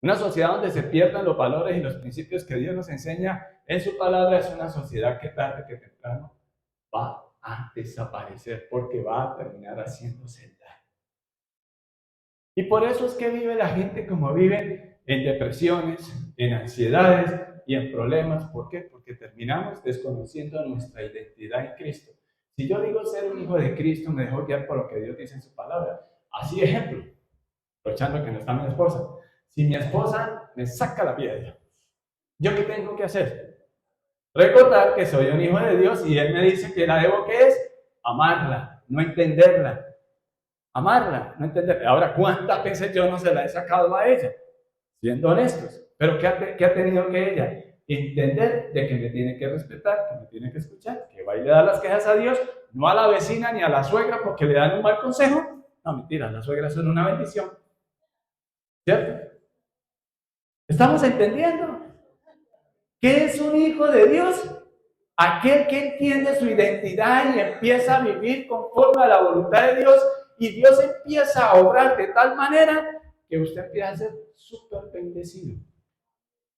Una sociedad donde se pierdan los valores y los principios que Dios nos enseña en su palabra es una sociedad que tarde que temprano va a desaparecer porque va a terminar haciéndose daño. Y por eso es que vive la gente como vive, en depresiones, en ansiedades y en problemas. ¿Por qué? Porque terminamos desconociendo nuestra identidad en Cristo. Si yo digo ser un hijo de Cristo, me dejo guiar por lo que Dios dice en su palabra. Así ejemplo, aprovechando que no está mi esposa. Si mi esposa me saca la piedra, ¿yo qué tengo que hacer? Recordar que soy un hijo de Dios y Él me dice que la debo, ¿qué es? Amarla, no entenderla. Amarla, no entenderla. Ahora, ¿cuántas veces yo no se la he sacado a ella? Siendo honestos. Pero ¿qué ha tenido que ella? Entender de que me tiene que respetar, que me tiene que escuchar, que va y le da las quejas a Dios, no a la vecina ni a la suegra porque le dan un mal consejo. No, mentira, las suegras son una bendición. ¿Cierto? ¿Estamos entendiendo? ¿Qué es un hijo de Dios? Aquel que entiende su identidad y empieza a vivir conforme a la voluntad de Dios, y Dios empieza a obrar de tal manera que usted empieza a ser súper bendecido.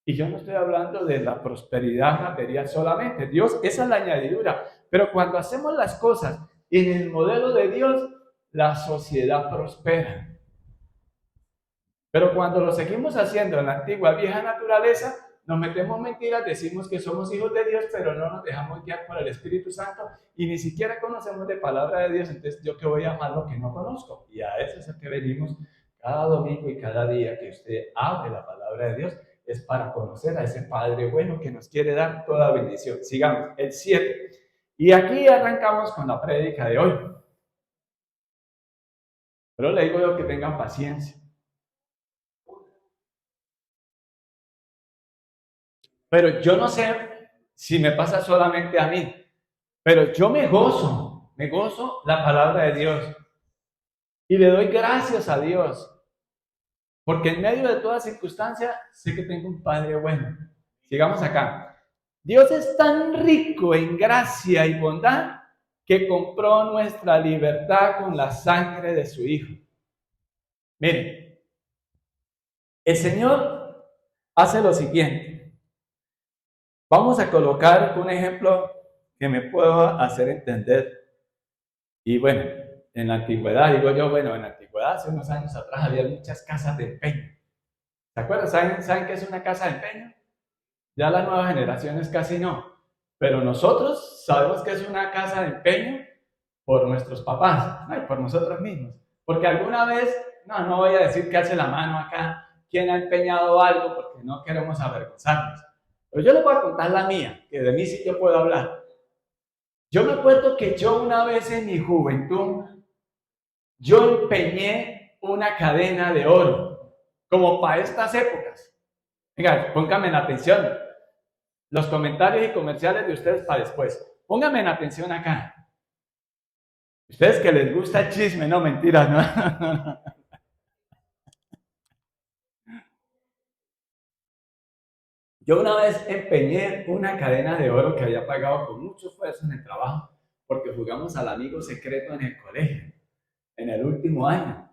Y yo no estoy hablando de la prosperidad material solamente. Dios, esa es la añadidura. Pero cuando hacemos las cosas en el modelo de Dios, la sociedad prospera. Pero cuando lo seguimos haciendo en la antigua vieja naturaleza, nos metemos mentiras, decimos que somos hijos de Dios, pero no nos dejamos guiar por el Espíritu Santo y ni siquiera conocemos de palabra de Dios. Entonces, ¿yo qué voy a amar lo que no conozco? Y a eso es el que venimos cada domingo y cada día que usted abre la palabra de Dios, es para conocer a ese Padre bueno que nos quiere dar toda bendición. Sigamos, el 7. Y aquí arrancamos con la prédica de hoy. Pero le digo yo que tengan paciencia. Pero yo no sé si me pasa solamente a mí, pero yo me gozo la palabra de Dios. Y le doy gracias a Dios, porque en medio de toda circunstancia sé que tengo un Padre bueno. Sigamos acá. Dios es tan rico en gracia y bondad que compró nuestra libertad con la sangre de su Hijo. Miren, el Señor hace lo siguiente. Vamos a colocar un ejemplo que me puedo hacer entender. Y bueno, en la antigüedad, digo yo, en la antigüedad, hace unos años atrás, había muchas casas de empeño. ¿Se acuerdan? ¿Saben qué es una casa de empeño? Ya las nuevas generaciones casi no. Pero nosotros sabemos que es una casa de empeño por nuestros papás, ¿no? Y por nosotros mismos. Porque alguna vez, no voy a decir que hace la mano acá, quién ha empeñado algo, porque no queremos avergonzarnos. Pero yo les voy a contar la mía, que de mí sí yo puedo hablar. Yo me acuerdo que yo una vez en mi juventud, yo empeñé una cadena de oro, como para estas épocas. Venga, pónganme en atención. Los comentarios y comerciales de ustedes para después. Pónganme en atención acá. Ustedes que les gusta el chisme, no, mentiras, no. Yo una vez empeñé una cadena de oro que había pagado con mucho esfuerzo en el trabajo, porque jugamos al amigo secreto en el colegio, en el último año.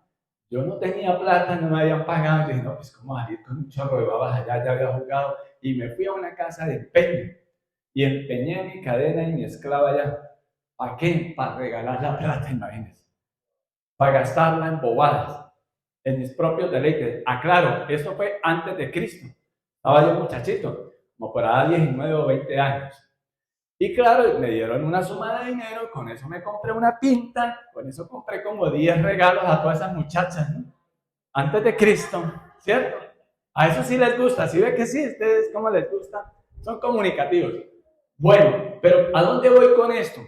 Yo no tenía plata, no me habían pagado. Yo dije, no, pues cómo salir con un chorro de babas allá, ya había jugado. Y me fui a una casa de empeño y empeñé mi cadena y mi esclava allá. ¿Para qué? Para regalar la plata, imagínense. Para gastarla en bobadas, en mis propios deleites. Aclaro, esto fue antes de Cristo. Estaba yo muchachito. como por ahí 19 o 20 años. Y claro, me dieron una suma de dinero, con eso me compré una pinta, con eso compré como 10 regalos a todas esas muchachas, ¿no? Antes de Cristo, ¿cierto? A eso sí les gusta, ¿sí ve que sí? ¿Ustedes cómo les gusta? Son comunicativos. Bueno, pero ¿a dónde voy con esto?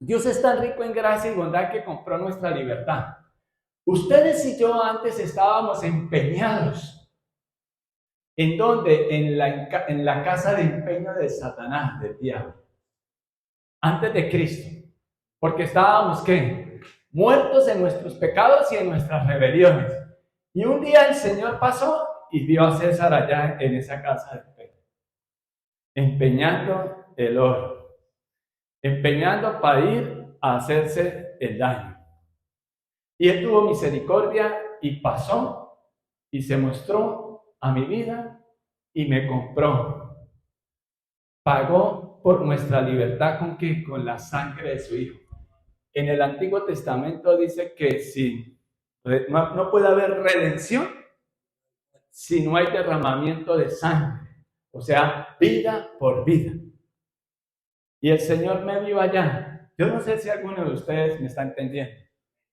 Dios es tan rico en gracia y bondad que compró nuestra libertad. Ustedes y yo antes estábamos empeñados. ¿En dónde? En la casa de empeño de Satanás, del diablo. Antes de Cristo. Porque estábamos, ¿qué? Muertos en nuestros pecados y en nuestras rebeliones. Y un día el Señor pasó y vio a César allá en esa casa de empeño. Empeñando el oro. Empeñando para ir a hacerse el daño. Y Él tuvo misericordia y pasó y se mostró a mi vida y me compró. Pagó por nuestra libertad, ¿con qué? Con la sangre de su Hijo. En el Antiguo Testamento dice que no puede haber redención si no hay derramamiento de sangre. O sea, vida por vida. Y el Señor me vio allá. Yo no sé si alguno de ustedes me está entendiendo.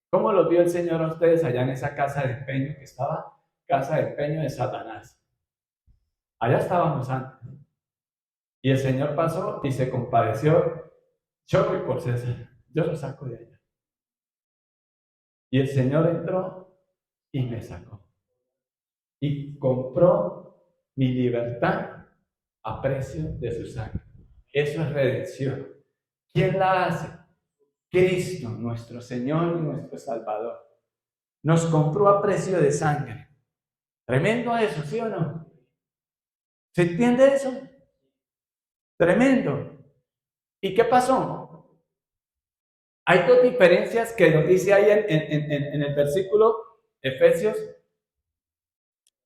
¿Cómo los vio el Señor a ustedes allá en esa casa de empeño que estaba? Casa de empeño de Satanás. Allá estábamos antes. Y el Señor pasó y se compadeció. Yo voy por César. Yo lo saco de allá. Y el Señor entró y me sacó. Y compró mi libertad a precio de su sangre. Eso es redención. ¿Quién la hace? Cristo, nuestro Señor y nuestro Salvador. Nos compró a precio de sangre. Tremendo eso, ¿sí o no? ¿Se entiende eso? Tremendo. ¿Y qué pasó? Hay dos diferencias que nos dice ahí en el versículo Efesios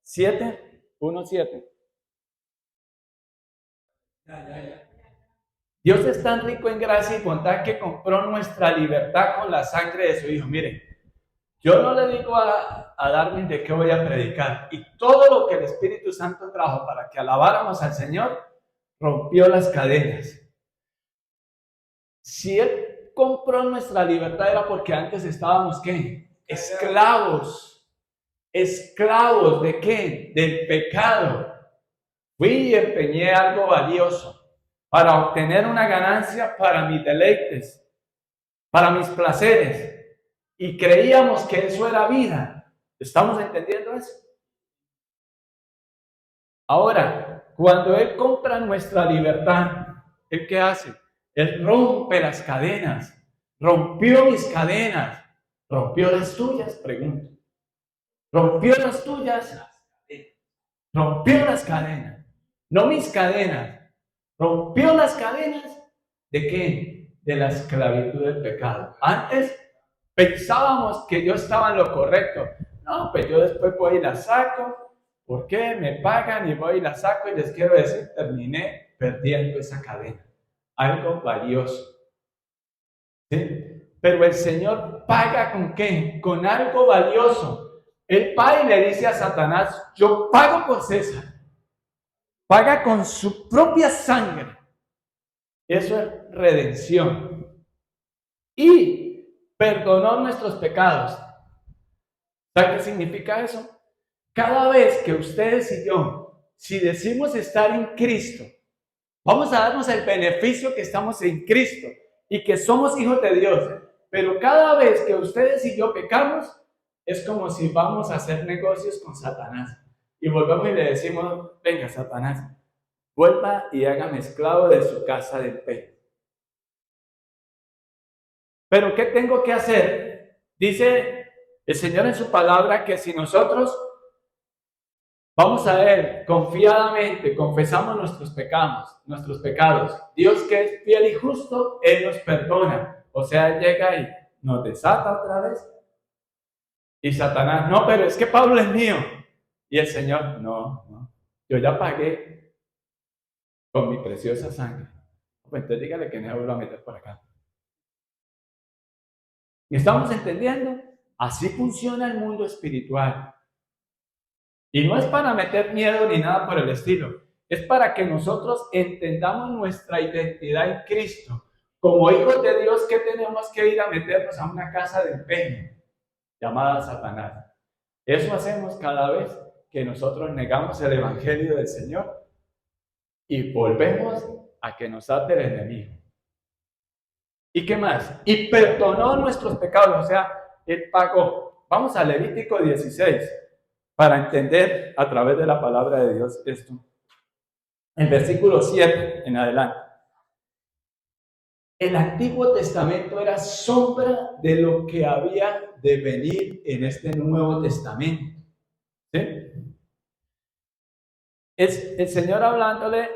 7, 1, 7. Dios es tan rico en gracia y bondad que compró nuestra libertad con la sangre de su Hijo. Miren, yo no le digo a Darwin de qué voy a predicar. Y todo lo que el Espíritu Santo trajo para que alabáramos al Señor, rompió las cadenas. Si Él compró nuestra libertad era porque antes estábamos, ¿qué? Esclavos. ¿Esclavos de qué? Del pecado. Fui y empeñé algo valioso para obtener una ganancia para mis deleites, para mis placeres. Y creíamos que eso era vida. ¿Estamos entendiendo eso? Ahora, cuando Él compra nuestra libertad, ¿Él qué hace? Él rompe las cadenas. Rompió mis cadenas. ¿Rompió las tuyas? Pregunto. ¿Rompió las tuyas? Rompió las cadenas. No mis cadenas. Rompió las cadenas. ¿De qué? De la esclavitud del pecado. Antes pensábamos que yo estaba en lo correcto. No, pues yo después voy y la saco. ¿Por qué? Me pagan y voy y la saco y les quiero decir, terminé perdiendo esa cadena. Algo valioso. ¿Sí? Pero el Señor paga ¿con qué? Con algo valioso. Él paga y le dice a Satanás, yo pago por César. Paga con su propia sangre. Eso es redención. Y perdonó nuestros pecados. ¿Sabe qué significa eso? Cada vez que ustedes y yo, si decimos estar en Cristo, vamos a darnos el beneficio que estamos en Cristo y que somos hijos de Dios. Pero cada vez que ustedes y yo pecamos, es como si vamos a hacer negocios con Satanás. Y volvemos y le decimos, venga Satanás, vuelva y hágame esclavo de su casa de empeño. Pero ¿qué tengo que hacer? Dice el Señor en su palabra que si nosotros vamos a Él confiadamente, confesamos nuestros pecados, Dios que es fiel y justo, Él nos perdona. O sea, Él llega y nos desata otra vez. Y Satanás, no, pero es que Pablo es mío. Y el Señor, no, yo ya pagué con mi preciosa sangre. Pues entonces dígale que no me vuelva a meter por acá. ¿Y estamos entendiendo? Así funciona el mundo espiritual. Y no es para meter miedo ni nada por el estilo. Es para que nosotros entendamos nuestra identidad en Cristo. Como hijos de Dios, ¿qué tenemos que ir a meternos a una casa de empeño llamada Satanás? Eso hacemos cada vez que nosotros negamos el evangelio del Señor y volvemos a que nos ate el enemigo. ¿Y qué más? Y perdonó nuestros pecados, o sea, Él pagó. Vamos a Levítico 16 para entender a través de la palabra de Dios esto. En versículo 7 en adelante. El Antiguo Testamento era sombra de lo que había de venir en este Nuevo Testamento. ¿Sí? Es el Señor hablándole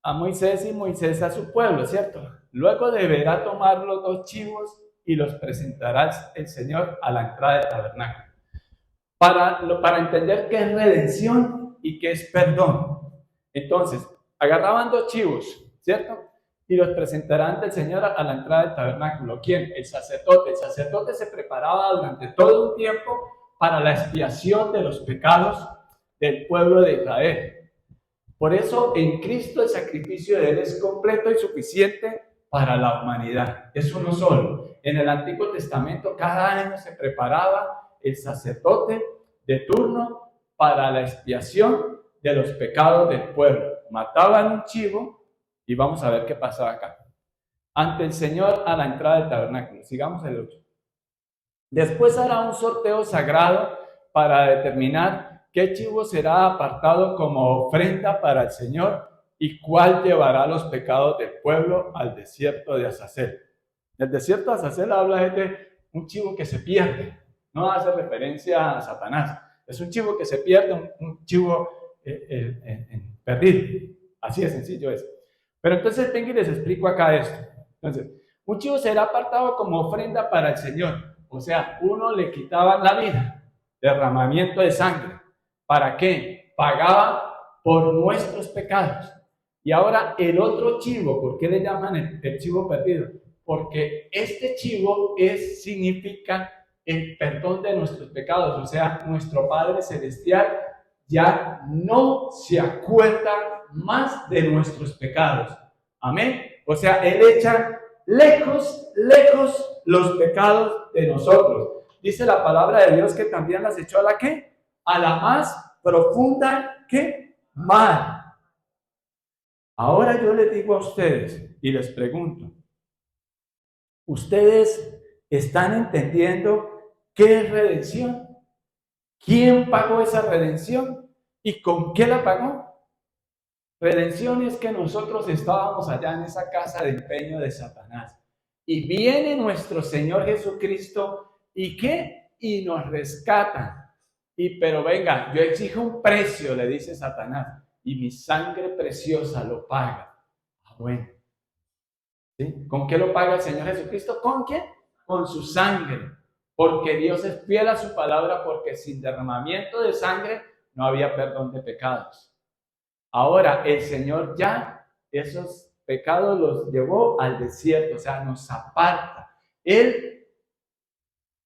a Moisés y Moisés a su pueblo, ¿cierto? Luego deberá tomar los 2 chivos y los presentará el Señor a la entrada del tabernáculo. Para entender qué es redención y qué es perdón. Entonces, agarraban 2 chivos, ¿cierto? Y los presentarán ante el Señor a la entrada del tabernáculo. ¿Quién? El sacerdote. El sacerdote se preparaba durante todo un tiempo para la expiación de los pecados del pueblo de Israel. Por eso en Cristo el sacrificio de Él es completo y suficiente para la humanidad. Es uno solo. En el Antiguo Testamento cada año se preparaba el sacerdote de turno para la expiación de los pecados del pueblo. Mataban un chivo y vamos a ver qué pasaba acá. Ante el Señor a la entrada del tabernáculo. Sigamos el 8. Después hará un sorteo sagrado para determinar qué chivo será apartado como ofrenda para el Señor y cuál llevará los pecados del pueblo al desierto de Azazel. El desierto de Azazel habla de un chivo que se pierde, no hace referencia a Satanás. Es un chivo que se pierde, un chivo perdido. Así de sencillo es. Pero entonces vengo y les explico acá esto. Entonces, un chivo será apartado como ofrenda para el Señor. O sea, uno le quitaban la vida, derramamiento de sangre. ¿Para qué? Pagaba por nuestros pecados. Y ahora el otro chivo, ¿por qué le llaman el chivo perdido? Porque este chivo significa el perdón de nuestros pecados. O sea, nuestro Padre Celestial ya no se acuerda más de nuestros pecados. Amén. O sea, Él echa lejos, lejos los pecados de nosotros. Dice la palabra de Dios que también las echó a la ¿qué? A la más profunda ¿qué? Mar. Ahora yo les digo a ustedes y les pregunto, ¿ustedes están entendiendo qué es redención? ¿Quién pagó esa redención? ¿Y con qué la pagó? Redención es que nosotros estábamos allá en esa casa de empeño de Satanás. Y viene nuestro Señor Jesucristo, ¿y qué? Y nos rescata. Pero venga, yo exijo un precio, le dice Satanás, y mi sangre preciosa lo paga. Bueno. ¿Sí? ¿Con qué lo paga el Señor Jesucristo? ¿Con qué? Con su sangre. Porque Dios es fiel a su palabra, porque sin derramamiento de sangre no había perdón de pecados. Ahora, el Señor ya esos pecados los llevó al desierto, o sea, nos aparta. Él,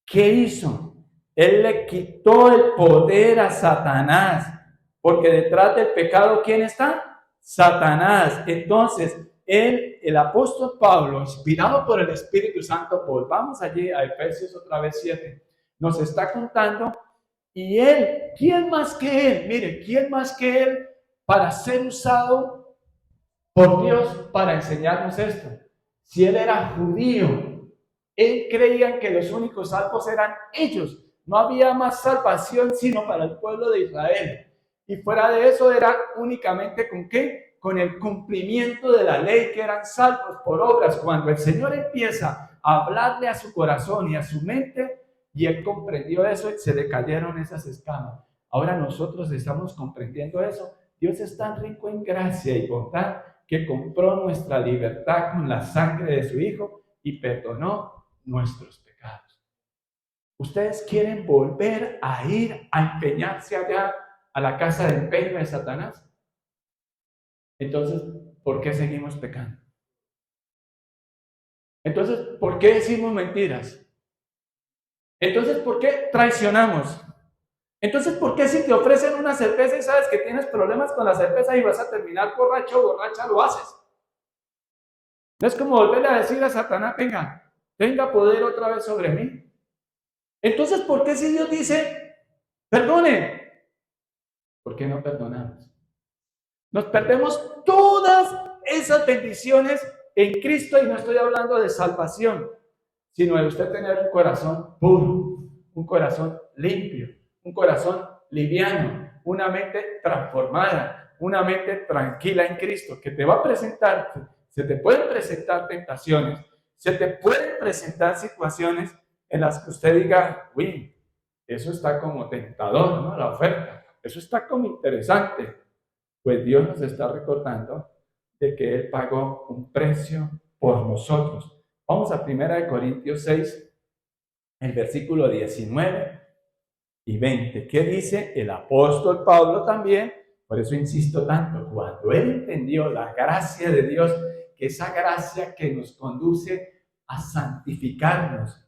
¿qué hizo? Él le quitó el poder a Satanás, porque detrás del pecado, ¿quién está? Satanás. Entonces, el apóstol Pablo, inspirado por el Espíritu Santo, volvamos allí a Efesios otra vez 7, nos está contando, y él, ¿quién más que él? Mire, ¿quién más que él para ser usado por Dios para enseñarnos esto? Si él era judío, él creía que los únicos salvos eran ellos. No había más salvación sino para el pueblo de Israel. Y fuera de eso era únicamente ¿con qué? Con el cumplimiento de la ley, que eran salvos por obras. Cuando el Señor empieza a hablarle a su corazón y a su mente, y él comprendió eso, y se le cayeron esas escamas. Ahora nosotros estamos comprendiendo eso. Dios es tan rico en gracia y bondad que compró nuestra libertad con la sangre de su Hijo y perdonó nuestros pecados. ¿Ustedes quieren volver a ir a empeñarse allá a la casa de empeño de Satanás? Entonces, ¿por qué seguimos pecando? Entonces, ¿por qué decimos mentiras? Entonces, ¿por qué traicionamos? Entonces, ¿por qué si te ofrecen una cerveza y sabes que tienes problemas con la cerveza y vas a terminar borracho o borracha, lo haces? No es como volverle a decir a Satanás, venga, tenga poder otra vez sobre mí. Entonces, ¿por qué si Dios dice, perdone? ¿Por qué no perdonamos? Nos perdemos todas esas bendiciones en Cristo, y no estoy hablando de salvación, sino de usted tener un corazón puro, un corazón limpio, un corazón liviano, una mente transformada, una mente tranquila en Cristo, que te va a presentar, se te pueden presentar tentaciones, se te pueden presentar situaciones en las que usted diga, uy, eso está como tentador, ¿no? La oferta, eso está como interesante. Pues Dios nos está recordando de que Él pagó un precio por nosotros. Vamos a 1 Corintios 6, el versículo 19 y 20. ¿Qué dice el apóstol Pablo también? Por eso insisto tanto, cuando él entendió la gracia de Dios, que esa gracia que nos conduce a santificarnos,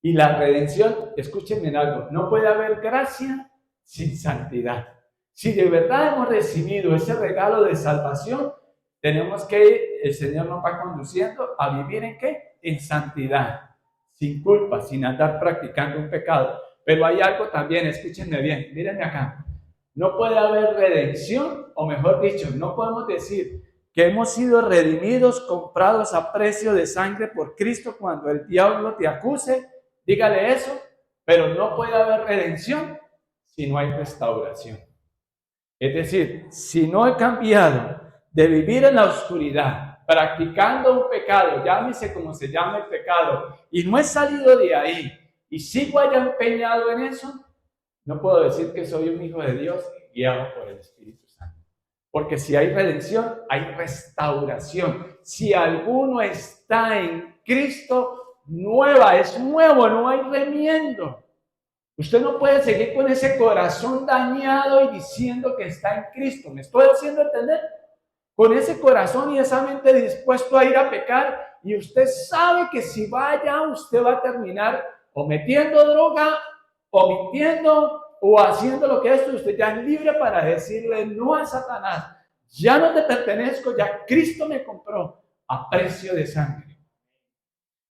y la redención, escúchenme en algo, no puede haber gracia sin santidad. Si de verdad hemos recibido ese regalo de salvación, tenemos que, el Señor nos va conduciendo a vivir ¿en qué? En santidad, sin culpa, sin andar practicando un pecado. Pero hay algo también, escúchenme bien, mírenme acá. No puede haber redención, o mejor dicho, no podemos decir que hemos sido redimidos, comprados a precio de sangre por Cristo cuando el diablo te acuse. Dígale eso, pero no puede haber redención si no hay restauración. Es decir, si no he cambiado de vivir en la oscuridad, practicando un pecado, llámese como se llame el pecado, y no he salido de ahí, y sigo allá empeñado en eso, no puedo decir que soy un hijo de Dios guiado por el Espíritu Santo. Porque si hay redención, hay restauración. Si alguno está en Cristo, nueva, es nuevo, no hay remiendo. Usted no puede seguir con ese corazón dañado y diciendo que está en Cristo. ¿Me estoy haciendo entender? Con ese corazón y esa mente dispuesto a ir a pecar, y usted sabe que si vaya, usted va a terminar o metiendo droga, o mintiendo, o haciendo lo que es. Usted ya es libre para decirle no a Satanás. Ya no te pertenezco, ya Cristo me compró a precio de sangre.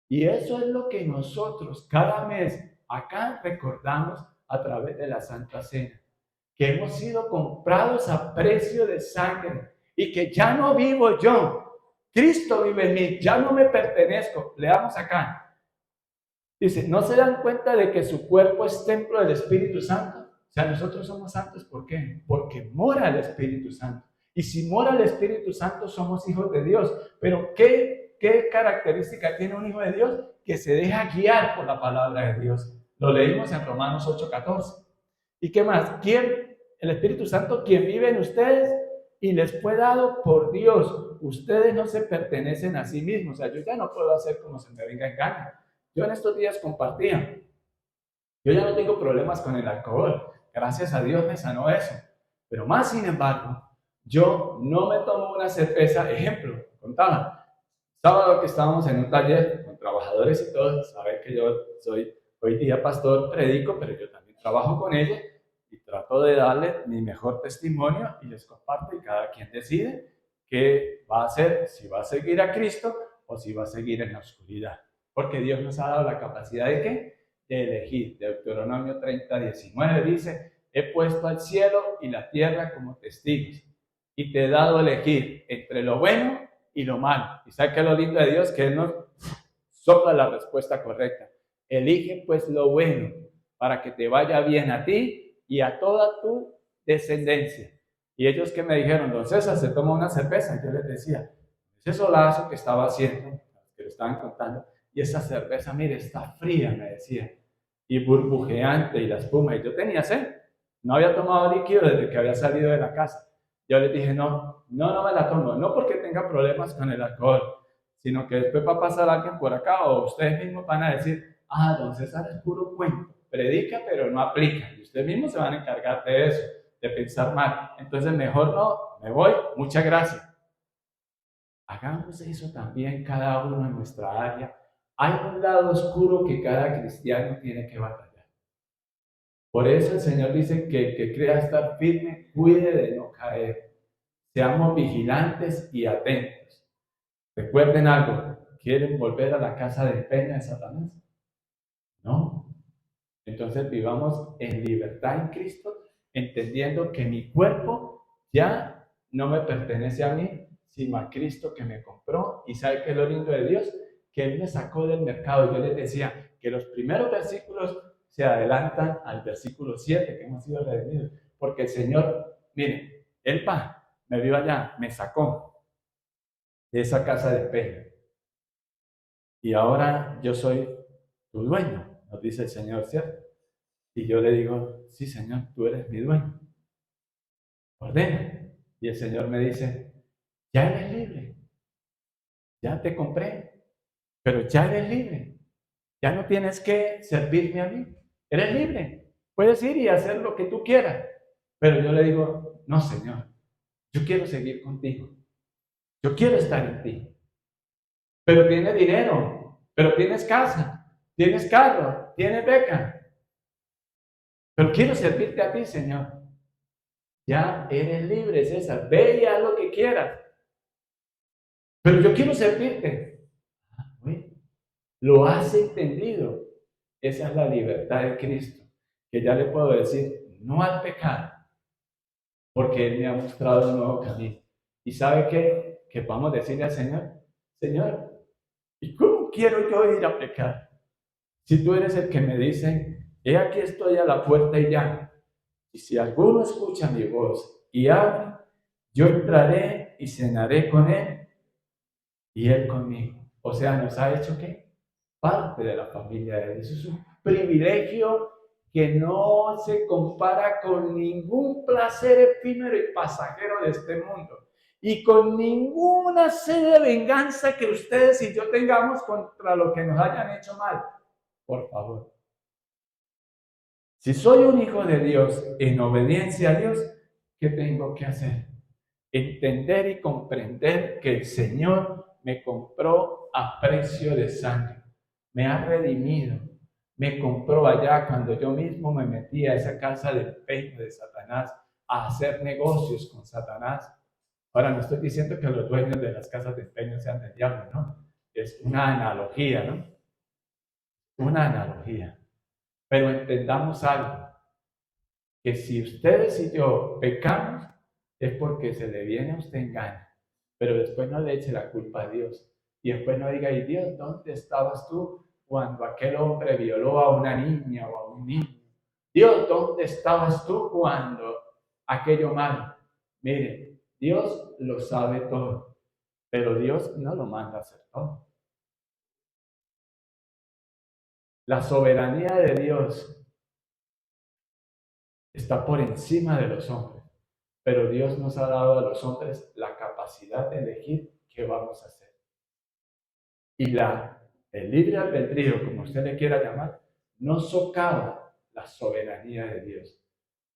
Y eso es lo que nosotros cada mes acá recordamos a través de la Santa Cena, que hemos sido comprados a precio de sangre y que ya no vivo yo, Cristo vive en mí, ya no me pertenezco. Leamos acá. Dice, ¿no se dan cuenta de que su cuerpo es templo del Espíritu Santo? O sea, nosotros somos santos, ¿por qué? Porque mora el Espíritu Santo. Y si mora el Espíritu Santo, somos hijos de Dios. Pero ¿qué característica tiene un hijo de Dios? Que se deja guiar por la palabra de Dios. Lo leímos en Romanos 8:14. ¿Y qué más? ¿Quién? El Espíritu Santo, quien vive en ustedes y les fue dado por Dios. Ustedes no se pertenecen a sí mismos. O sea, yo ya no puedo hacer como se me venga en gana. Yo en estos días compartía. Yo ya no tengo problemas con el alcohol. Gracias a Dios me sanó eso. Pero más sin embargo, yo no me tomo una cerveza. Ejemplo, contaba. Sábado que estábamos en un taller con trabajadores y todos, saben que yo soy hoy día pastor, predico, pero yo también trabajo con ellos y trato de darle mi mejor testimonio y les comparto, y cada quien decide qué va a hacer, si va a seguir a Cristo o si va a seguir en la oscuridad. Porque Dios nos ha dado la capacidad de ¿qué? De elegir. Deuteronomio 30:19 dice, he puesto al cielo y la tierra como testigos y te he dado a elegir entre lo bueno y lo malo. ¿Y sabes qué es lo lindo de Dios? Que Él nos sopla la respuesta correcta. Elige pues lo bueno para que te vaya bien a ti y a toda tu descendencia. Y ellos que me dijeron, don César, se toma una cerveza. Y yo les decía, ese solazo que estaba haciendo, que lo estaban contando, y esa cerveza, mire, está fría, me decía, y burbujeante, y la espuma. Y yo tenía sed. No había tomado líquido desde que había salido de la casa. Yo les dije, no me la tomo. No porque tenga problemas con el alcohol, sino que después va a pasar alguien por acá o ustedes mismos van a decir, don César es puro cuento. Predica, pero no aplica. Y ustedes mismos se van a encargar de eso, de pensar mal. Entonces, mejor no, me voy. Muchas gracias. Hagamos eso también cada uno en nuestra área. Hay un lado oscuro que cada cristiano tiene que batallar. Por eso el Señor dice que el que crea estar firme, cuide de no caer. Seamos vigilantes y atentos. Recuerden algo, ¿quieren volver a la casa de empeño de Satanás? No. Entonces vivamos en libertad en Cristo, entendiendo que mi cuerpo ya no me pertenece a mí, sino a Cristo que me compró. ¿Y sabe qué es lo lindo de Dios? Que Él me sacó del mercado. Yo les decía que los primeros versículos se adelantan al versículo 7, que hemos sido redimidos. Porque el Señor, miren, Él me vio allá, me sacó de esa casa de empeño. Y ahora yo soy tu dueño, nos dice el Señor, ¿cierto? Y yo le digo, sí, Señor, tú eres mi dueño. Ordena. Y el Señor me dice, ya eres libre. Ya te compré, pero ya eres libre. Ya no tienes que servirme a mí. Eres libre. Puedes ir y hacer lo que tú quieras. Pero yo le digo, no, Señor, yo quiero seguir contigo. Yo quiero estar en ti. Pero tienes dinero, pero tienes casa, tienes carro, tienes beca. Pero quiero servirte a ti, Señor. Ya eres libre, César. Ve y haz lo que quieras. Pero yo quiero servirte. Lo has entendido. Esa es la libertad de Cristo. Que ya le puedo decir, no al pecado. Porque Él me ha mostrado un nuevo camino. ¿Y sabe qué? Que vamos a decirle al Señor, Señor, ¿y cómo quiero yo ir a pecar? Si tú eres el que me dice, he aquí estoy a la puerta y llamo. Y si alguno escucha mi voz y abre, yo entraré y cenaré con él y él conmigo. O sea, nos ha hecho ¿qué? Parte de la familia de Dios. Es un privilegio que no se compara con ningún placer efímero y pasajero de este mundo. Y con ninguna sed de venganza que ustedes y yo tengamos contra lo que nos hayan hecho mal. Por favor. Si soy un hijo de Dios en obediencia a Dios, ¿qué tengo que hacer? Entender y comprender que el Señor me compró a precio de sangre. Me ha redimido. Me compró allá cuando yo mismo me metí a esa casa de empeño de Satanás a hacer negocios con Satanás. Ahora, no estoy diciendo que los dueños de las casas de empeño sean del diablo, ¿no? Es una analogía, ¿no? Una analogía. Pero entendamos algo, que si ustedes y yo pecamos, es porque se le viene a usted en gana. Pero después no le eche la culpa a Dios. Y después no diga, ¿y Dios, dónde estabas tú cuando aquel hombre violó a una niña o a un niño? Dios, ¿dónde estabas tú cuando aquello malo? Mire, Dios lo sabe todo, pero Dios no lo manda a hacer todo. La soberanía de Dios está por encima de los hombres, pero Dios nos ha dado a los hombres la capacidad de elegir qué vamos a hacer. Y el libre albedrío, como usted le quiera llamar, no socava la soberanía de Dios.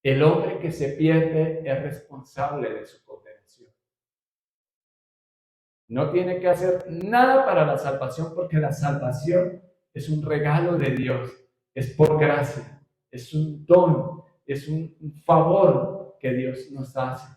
El hombre que se pierde es responsable de su condenación. No tiene que hacer nada para la salvación, porque la salvación es un regalo de Dios, es por gracia, es un don, es un favor que Dios nos hace.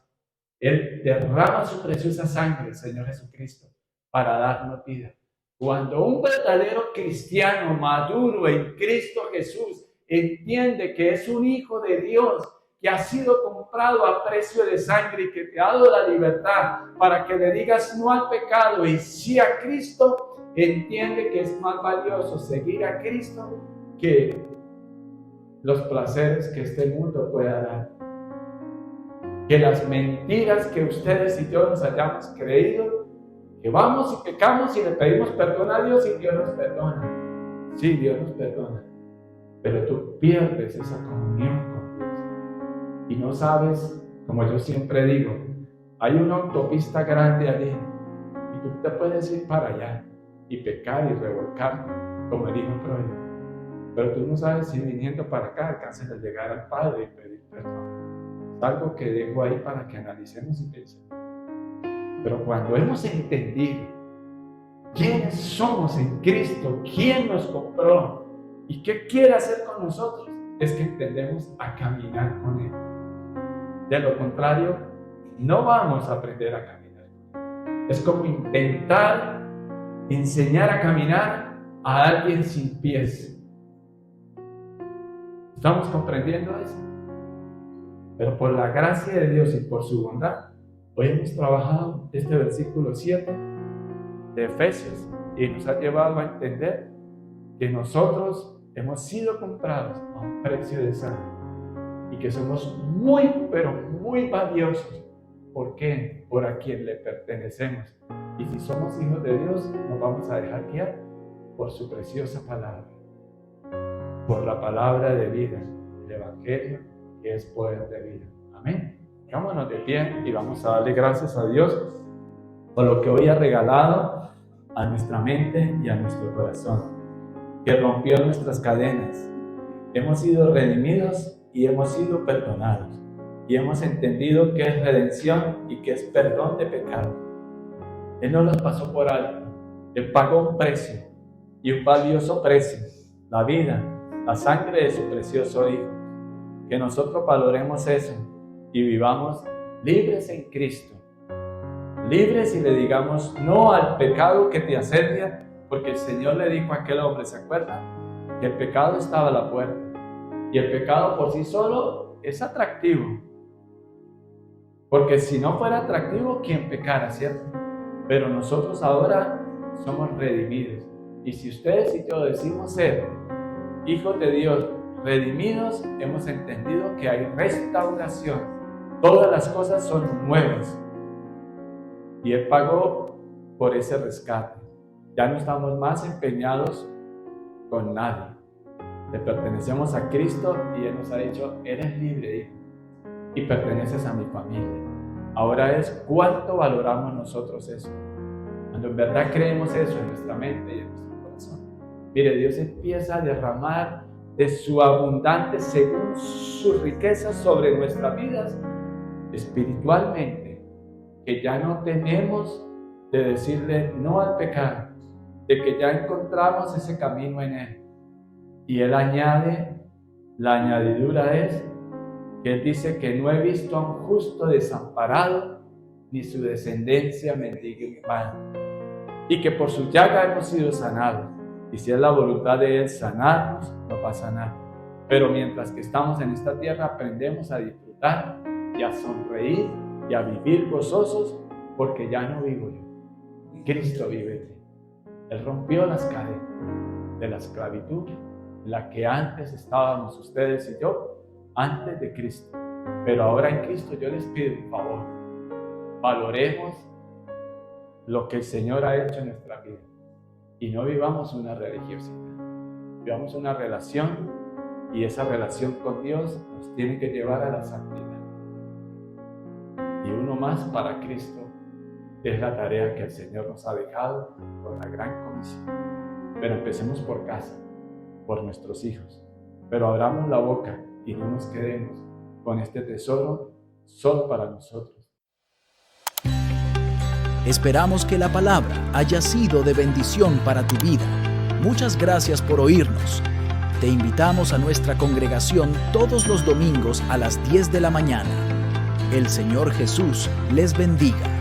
Él derrama su preciosa sangre, el Señor Jesucristo, para darnos vida. Cuando un verdadero cristiano maduro en Cristo Jesús entiende que es un hijo de Dios, que ha sido comprado a precio de sangre y que te ha dado la libertad para que le digas no al pecado y sí a Cristo, entiende que es más valioso seguir a Cristo que los placeres que este mundo pueda dar. Que las mentiras que ustedes y yo nos hayamos creído, que vamos y pecamos y le pedimos perdón a Dios y Dios nos perdona. Sí, Dios nos perdona. Pero tú pierdes esa comunión con Dios. Y no sabes, como yo siempre digo, hay una autopista grande allí y tú te puedes ir para allá y pecar y revolcar, como el hijo pródigo. Pero tú no sabes si viniendo para acá alcanzas a llegar al Padre y pedir perdón. Es algo que dejo ahí para que analicemos y pensemos. Pero cuando hemos entendido quiénes somos en Cristo, quién nos compró y qué quiere hacer con nosotros, es que entendemos a caminar con Él. De lo contrario, no vamos a aprender a caminar. Es como intentar enseñar a caminar a alguien sin pies. ¿Estamos comprendiendo eso? Pero por la gracia de Dios y por su bondad, hoy hemos trabajado este versículo 7 de Efesios y nos ha llevado a entender que nosotros hemos sido comprados a un precio de sangre y que somos muy, pero muy valiosos. ¿Por qué? Por a quien le pertenecemos. Y si somos hijos de Dios, nos vamos a dejar guiar por su preciosa palabra, por la palabra de vida, el Evangelio, que es poder de vida. Amén. Vámonos de pie y vamos a darle gracias a Dios por lo que hoy ha regalado a nuestra mente y a nuestro corazón, que rompió nuestras cadenas. Hemos sido redimidos y hemos sido perdonados. Y hemos entendido que es redención y que es perdón de pecado. Él no los pasó por alto. Él pagó un precio, y un valioso precio, la vida, la sangre de su precioso Hijo. Que nosotros valoremos eso y vivamos libres en Cristo. Libres y le digamos no al pecado que te asedia, porque el Señor le dijo a aquel hombre, ¿se acuerdan? Que el pecado estaba a la puerta. Y el pecado por sí solo es atractivo. Porque si no fuera atractivo, ¿quién pecara, cierto? Pero nosotros ahora somos redimidos. Y si ustedes y yo decimos ser hijos de Dios, redimidos, hemos entendido que hay restauración. Todas las cosas son nuevas. Y Él pagó por ese rescate. Ya no estamos más empeñados con nadie. Le pertenecemos a Cristo y Él nos ha dicho, eres libre, hijo, y perteneces a mi familia. Ahora es cuánto valoramos nosotros eso. Cuando en verdad creemos eso en nuestra mente y en nuestro corazón. Mire, Dios empieza a derramar de su abundante según sus riquezas sobre nuestras vidas espiritualmente, que ya no tenemos de decirle no al pecado, de que ya encontramos ese camino en Él. Y Él añade, la añadidura es que Él dice que no he visto a un justo desamparado, ni su descendencia mendigue pan, y que por su llaga hemos sido sanados. Y si es la voluntad de Él sanarnos, no pasa nada. Pero mientras que estamos en esta tierra, aprendemos a disfrutar y a sonreír y a vivir gozosos, porque ya no vivo yo, Cristo vive en mí. Él rompió las cadenas de la esclavitud en la que antes estábamos ustedes y yo, antes de Cristo. Pero ahora en Cristo yo les pido un favor. Valoremos lo que el Señor ha hecho en nuestra vida. Y no vivamos una religiosidad. Vivamos una relación, y esa relación con Dios nos tiene que llevar a la santidad. Y uno más para Cristo es la tarea que el Señor nos ha dejado con la gran comisión. Pero empecemos por casa, por nuestros hijos. Pero abramos la boca y no nos quedemos con este tesoro solo para nosotros. Esperamos que la palabra haya sido de bendición para tu vida. Muchas gracias por oírnos. Te invitamos a nuestra congregación todos los domingos a las 10 de la mañana. El Señor Jesús les bendiga.